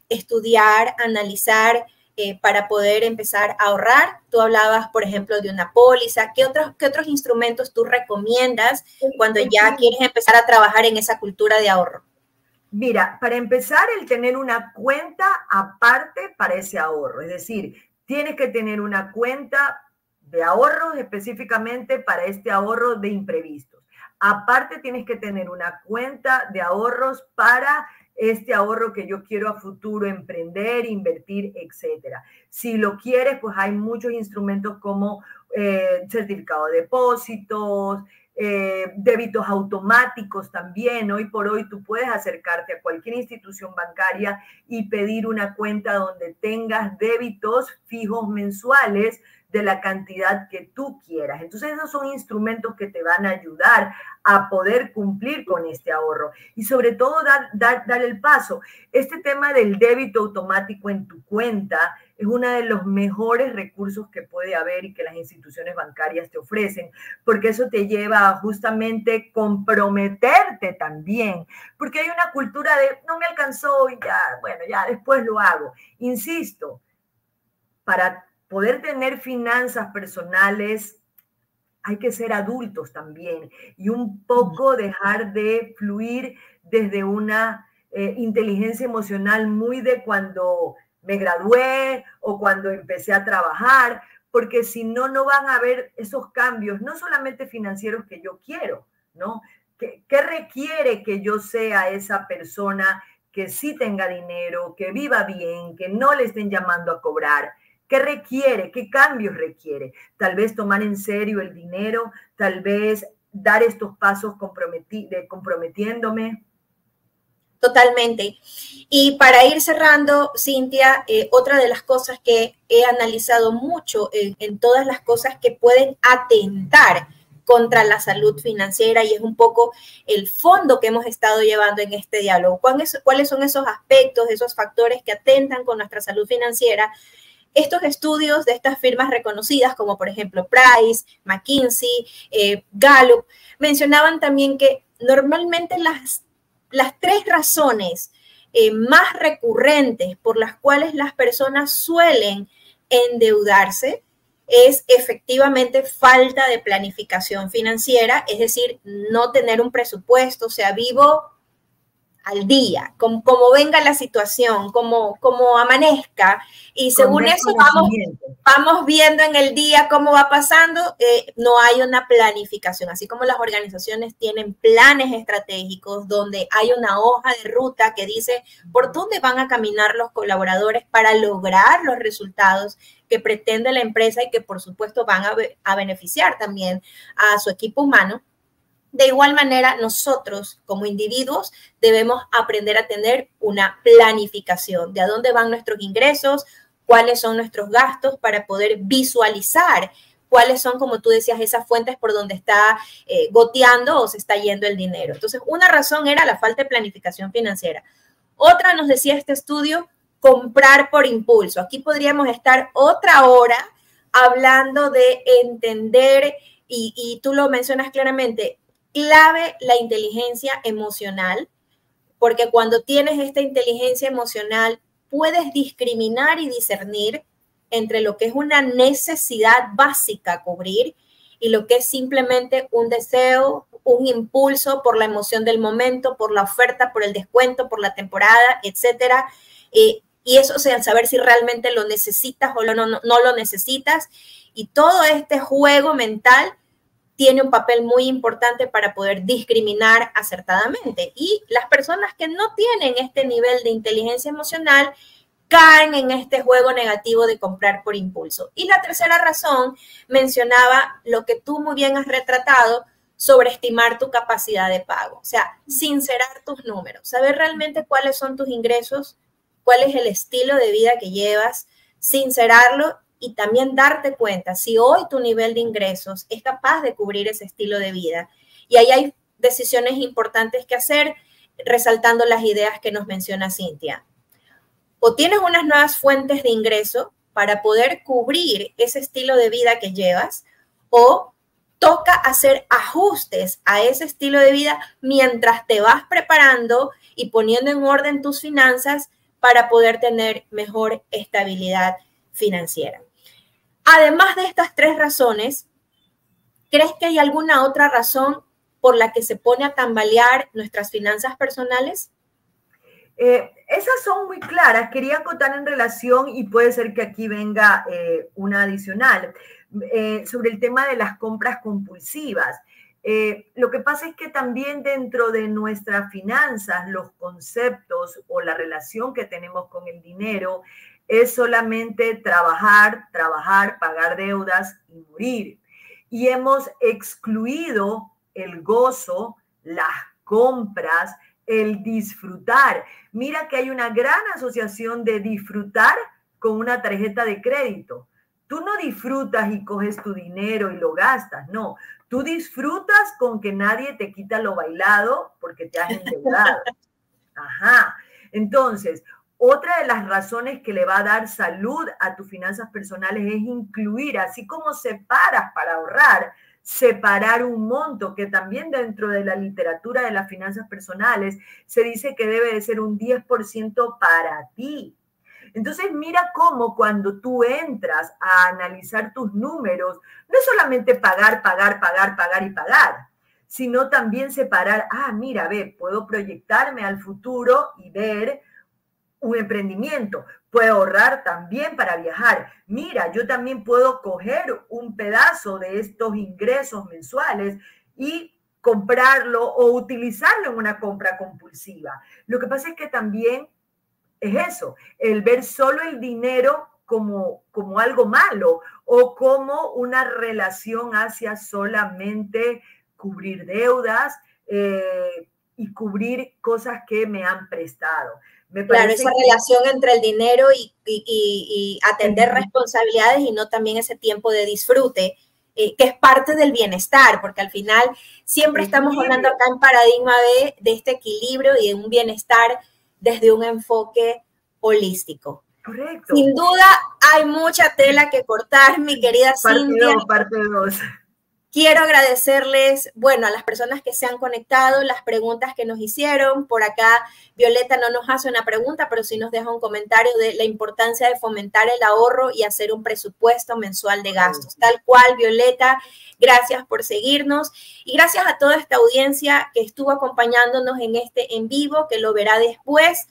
estudiar, analizar para poder empezar a ahorrar. Tú hablabas, por ejemplo, de una póliza. ¿Qué otros instrumentos tú recomiendas cuando ya quieres empezar a trabajar en esa cultura de ahorro? Mira, para empezar, el tener una cuenta aparte para ese ahorro. Es decir, tienes que tener una cuenta de ahorros específicamente para este ahorro de imprevistos. Aparte tienes que tener una cuenta de ahorros para este ahorro que yo quiero a futuro emprender, invertir, etcétera. Si lo quieres, pues hay muchos instrumentos como certificado de depósitos, débitos automáticos también. Hoy por hoy tú puedes acercarte a cualquier institución bancaria y pedir una cuenta donde tengas débitos fijos mensuales de la cantidad que tú quieras. Entonces esos son instrumentos que te van a ayudar a poder cumplir con este ahorro y sobre todo dar el paso. Este tema del débito automático en tu cuenta es uno de los mejores recursos que puede haber y que las instituciones bancarias te ofrecen, porque eso te lleva a justamente comprometerte también, porque hay una cultura de no me alcanzó y ya, bueno, ya después lo hago. Insisto, para poder tener finanzas personales hay que ser adultos también y un poco dejar de fluir desde una inteligencia emocional muy de cuando me gradué o cuando empecé a trabajar, porque si no, no van a haber esos cambios, no solamente financieros que yo quiero, ¿no? ¿Qué requiere que yo sea esa persona que sí tenga dinero, que viva bien, que no le estén llamando a cobrar? ¿Qué requiere? ¿Qué cambios requiere? Tal vez tomar en serio el dinero, tal vez dar estos pasos comprometiéndome. Totalmente. Y para ir cerrando, Cintia, otra de las cosas que he analizado mucho en todas las cosas que pueden atentar contra la salud financiera y es un poco el fondo que hemos estado llevando en este diálogo. ¿Cuáles son esos aspectos, esos factores que atentan con nuestra salud financiera? Estos estudios de estas firmas reconocidas, como por ejemplo Price, McKinsey, Gallup, mencionaban también que normalmente las tres razones más recurrentes por las cuales las personas suelen endeudarse es efectivamente falta de planificación financiera, es decir, no tener un presupuesto, o sea, vivo al día, como venga la situación, como amanezca, y según eso vamos viendo en el día cómo va pasando, no hay una planificación, así como las organizaciones tienen planes estratégicos donde hay una hoja de ruta que dice por dónde van a caminar los colaboradores para lograr los resultados que pretende la empresa y que por supuesto van a beneficiar también a su equipo humano. De igual manera, nosotros como individuos debemos aprender a tener una planificación de a dónde van nuestros ingresos, cuáles son nuestros gastos para poder visualizar cuáles son, como tú decías, esas fuentes por donde está goteando o se está yendo el dinero. Entonces, una razón era la falta de planificación financiera. Otra, nos decía este estudio, comprar por impulso. Aquí podríamos estar otra hora hablando de entender, y tú lo mencionas claramente, clave la inteligencia emocional, porque cuando tienes esta inteligencia emocional puedes discriminar y discernir entre lo que es una necesidad básica a cubrir y lo que es simplemente un deseo, un impulso por la emoción del momento, por la oferta, por el descuento, por la temporada, etcétera. Y eso, o sea, saber si realmente lo necesitas o no lo necesitas. Y todo este juego mental tiene un papel muy importante para poder discriminar acertadamente. Y las personas que no tienen este nivel de inteligencia emocional caen en este juego negativo de comprar por impulso. Y la tercera razón mencionaba lo que tú muy bien has retratado, sobreestimar tu capacidad de pago. O sea, sincerar tus números, saber realmente cuáles son tus ingresos, cuál es el estilo de vida que llevas, sincerarlo y también darte cuenta si hoy tu nivel de ingresos es capaz de cubrir ese estilo de vida. Y ahí hay decisiones importantes que hacer, resaltando las ideas que nos menciona Cintia. O tienes unas nuevas fuentes de ingreso para poder cubrir ese estilo de vida que llevas, o toca hacer ajustes a ese estilo de vida mientras te vas preparando y poniendo en orden tus finanzas para poder tener mejor estabilidad financiera. Además de estas tres razones, ¿crees que hay alguna otra razón por la que se pone a tambalear nuestras finanzas personales? Esas son muy claras. Quería acotar en relación, y puede ser que aquí venga una adicional, sobre el tema de las compras compulsivas. Lo que pasa es que también dentro de nuestras finanzas, los conceptos o la relación que tenemos con el dinero es solamente trabajar, trabajar, pagar deudas y morir. Y hemos excluido el gozo, las compras, el disfrutar. Mira que hay una gran asociación de disfrutar con una tarjeta de crédito. Tú no disfrutas y coges tu dinero y lo gastas, no. Tú disfrutas con que nadie te quita lo bailado porque te has endeudado. Ajá. Entonces, otra de las razones que le va a dar salud a tus finanzas personales es incluir, así como separas para ahorrar, separar un monto que también dentro de la literatura de las finanzas personales se dice que debe de ser un 10% para ti. Entonces, mira cómo cuando tú entras a analizar tus números, no es solamente pagar, pagar, pagar, pagar y pagar, sino también separar, mira, ve, puedo proyectarme al futuro y ver un emprendimiento. Puedo ahorrar también para viajar. Mira, yo también puedo coger un pedazo de estos ingresos mensuales y comprarlo o utilizarlo en una compra compulsiva. Lo que pasa es que también es eso, el ver solo el dinero como algo malo o como una relación hacia solamente cubrir deudas y cubrir cosas que me han prestado. Claro, esa relación entre el dinero y atender responsabilidades y no también ese tiempo de disfrute, que es parte del bienestar, porque al final siempre estamos hablando acá en Paradigma de este equilibrio y de un bienestar desde un enfoque holístico. Correcto. Sin duda hay mucha tela que cortar, mi querida Cintia. Parte 2. Quiero agradecerles, bueno, a las personas que se han conectado, las preguntas que nos hicieron. Por acá, Violeta no nos hace una pregunta, pero sí nos deja un comentario de la importancia de fomentar el ahorro y hacer un presupuesto mensual de gastos. Tal cual, Violeta, gracias por seguirnos y gracias a toda esta audiencia que estuvo acompañándonos en este en vivo, que lo verá después.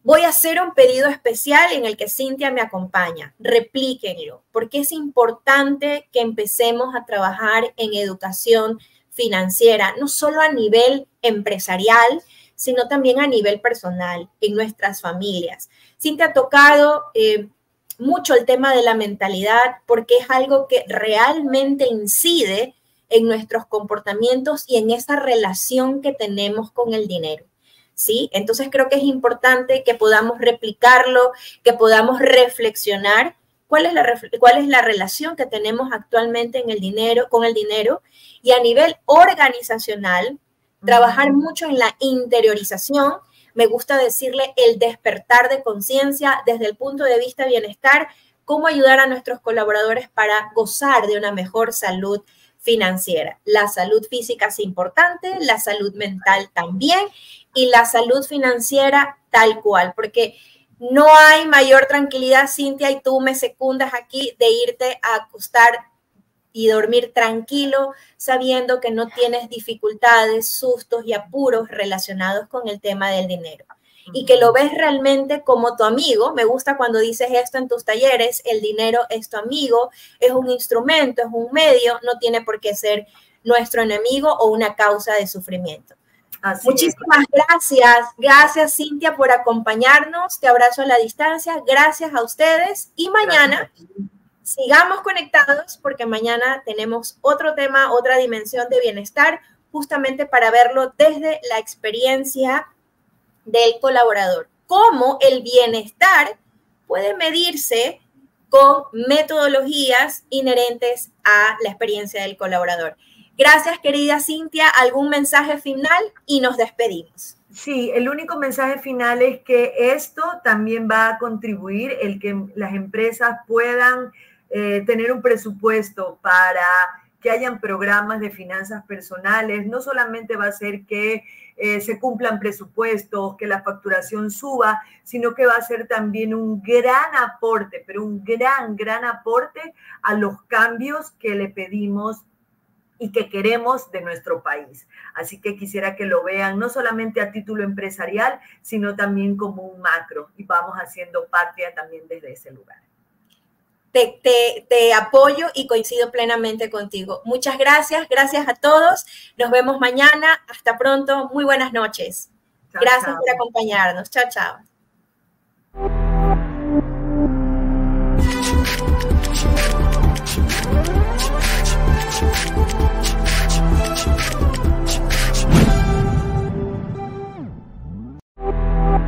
Voy a hacer un pedido especial en el que Cintia me acompaña. Replíquenlo, porque es importante que empecemos a trabajar en educación financiera, no solo a nivel empresarial, sino también a nivel personal, en nuestras familias. Cintia ha tocado mucho el tema de la mentalidad, porque es algo que realmente incide en nuestros comportamientos y en esa relación que tenemos con el dinero. ¿Sí? Entonces creo que es importante que podamos replicarlo, que podamos reflexionar cuál es la relación que tenemos actualmente en el dinero, con el dinero, y a nivel organizacional, trabajar mucho en la interiorización. Me gusta decirle el despertar de conciencia desde el punto de vista de bienestar, cómo ayudar a nuestros colaboradores para gozar de una mejor salud financiera. La salud física es importante, la salud mental también, y la salud financiera tal cual, porque no hay mayor tranquilidad, Cintia, y tú me secundas aquí, de irte a acostar y dormir tranquilo, sabiendo que no tienes dificultades, sustos y apuros relacionados con el tema del dinero. Y que lo ves realmente como tu amigo. Me gusta cuando dices esto en tus talleres, el dinero es tu amigo, es un instrumento, es un medio, no tiene por qué ser nuestro enemigo o una causa de sufrimiento. Muchísimas gracias. Gracias, Cintia, por acompañarnos. Te abrazo a la distancia. Gracias a ustedes. Y mañana sigamos conectados porque mañana tenemos otro tema, otra dimensión de bienestar, justamente para verlo desde la experiencia del colaborador. Cómo el bienestar puede medirse con metodologías inherentes a la experiencia del colaborador. Gracias, querida Cintia. ¿Algún mensaje final? Y nos despedimos. Sí, el único mensaje final es que esto también va a contribuir el que las empresas puedan tener un presupuesto para que hayan programas de finanzas personales. No solamente va a ser que se cumplan presupuestos, que la facturación suba, sino que va a ser también un gran aporte, pero un gran aporte a los cambios que le pedimos y que queremos de nuestro país. Así que quisiera que lo vean no solamente a título empresarial, sino también como un macro, y vamos haciendo patria también desde ese lugar. te apoyo y coincido plenamente contigo. Muchas gracias, gracias a todos. Nos vemos mañana. Hasta pronto. Muy buenas noches. Gracias por acompañarnos. Chao, chao.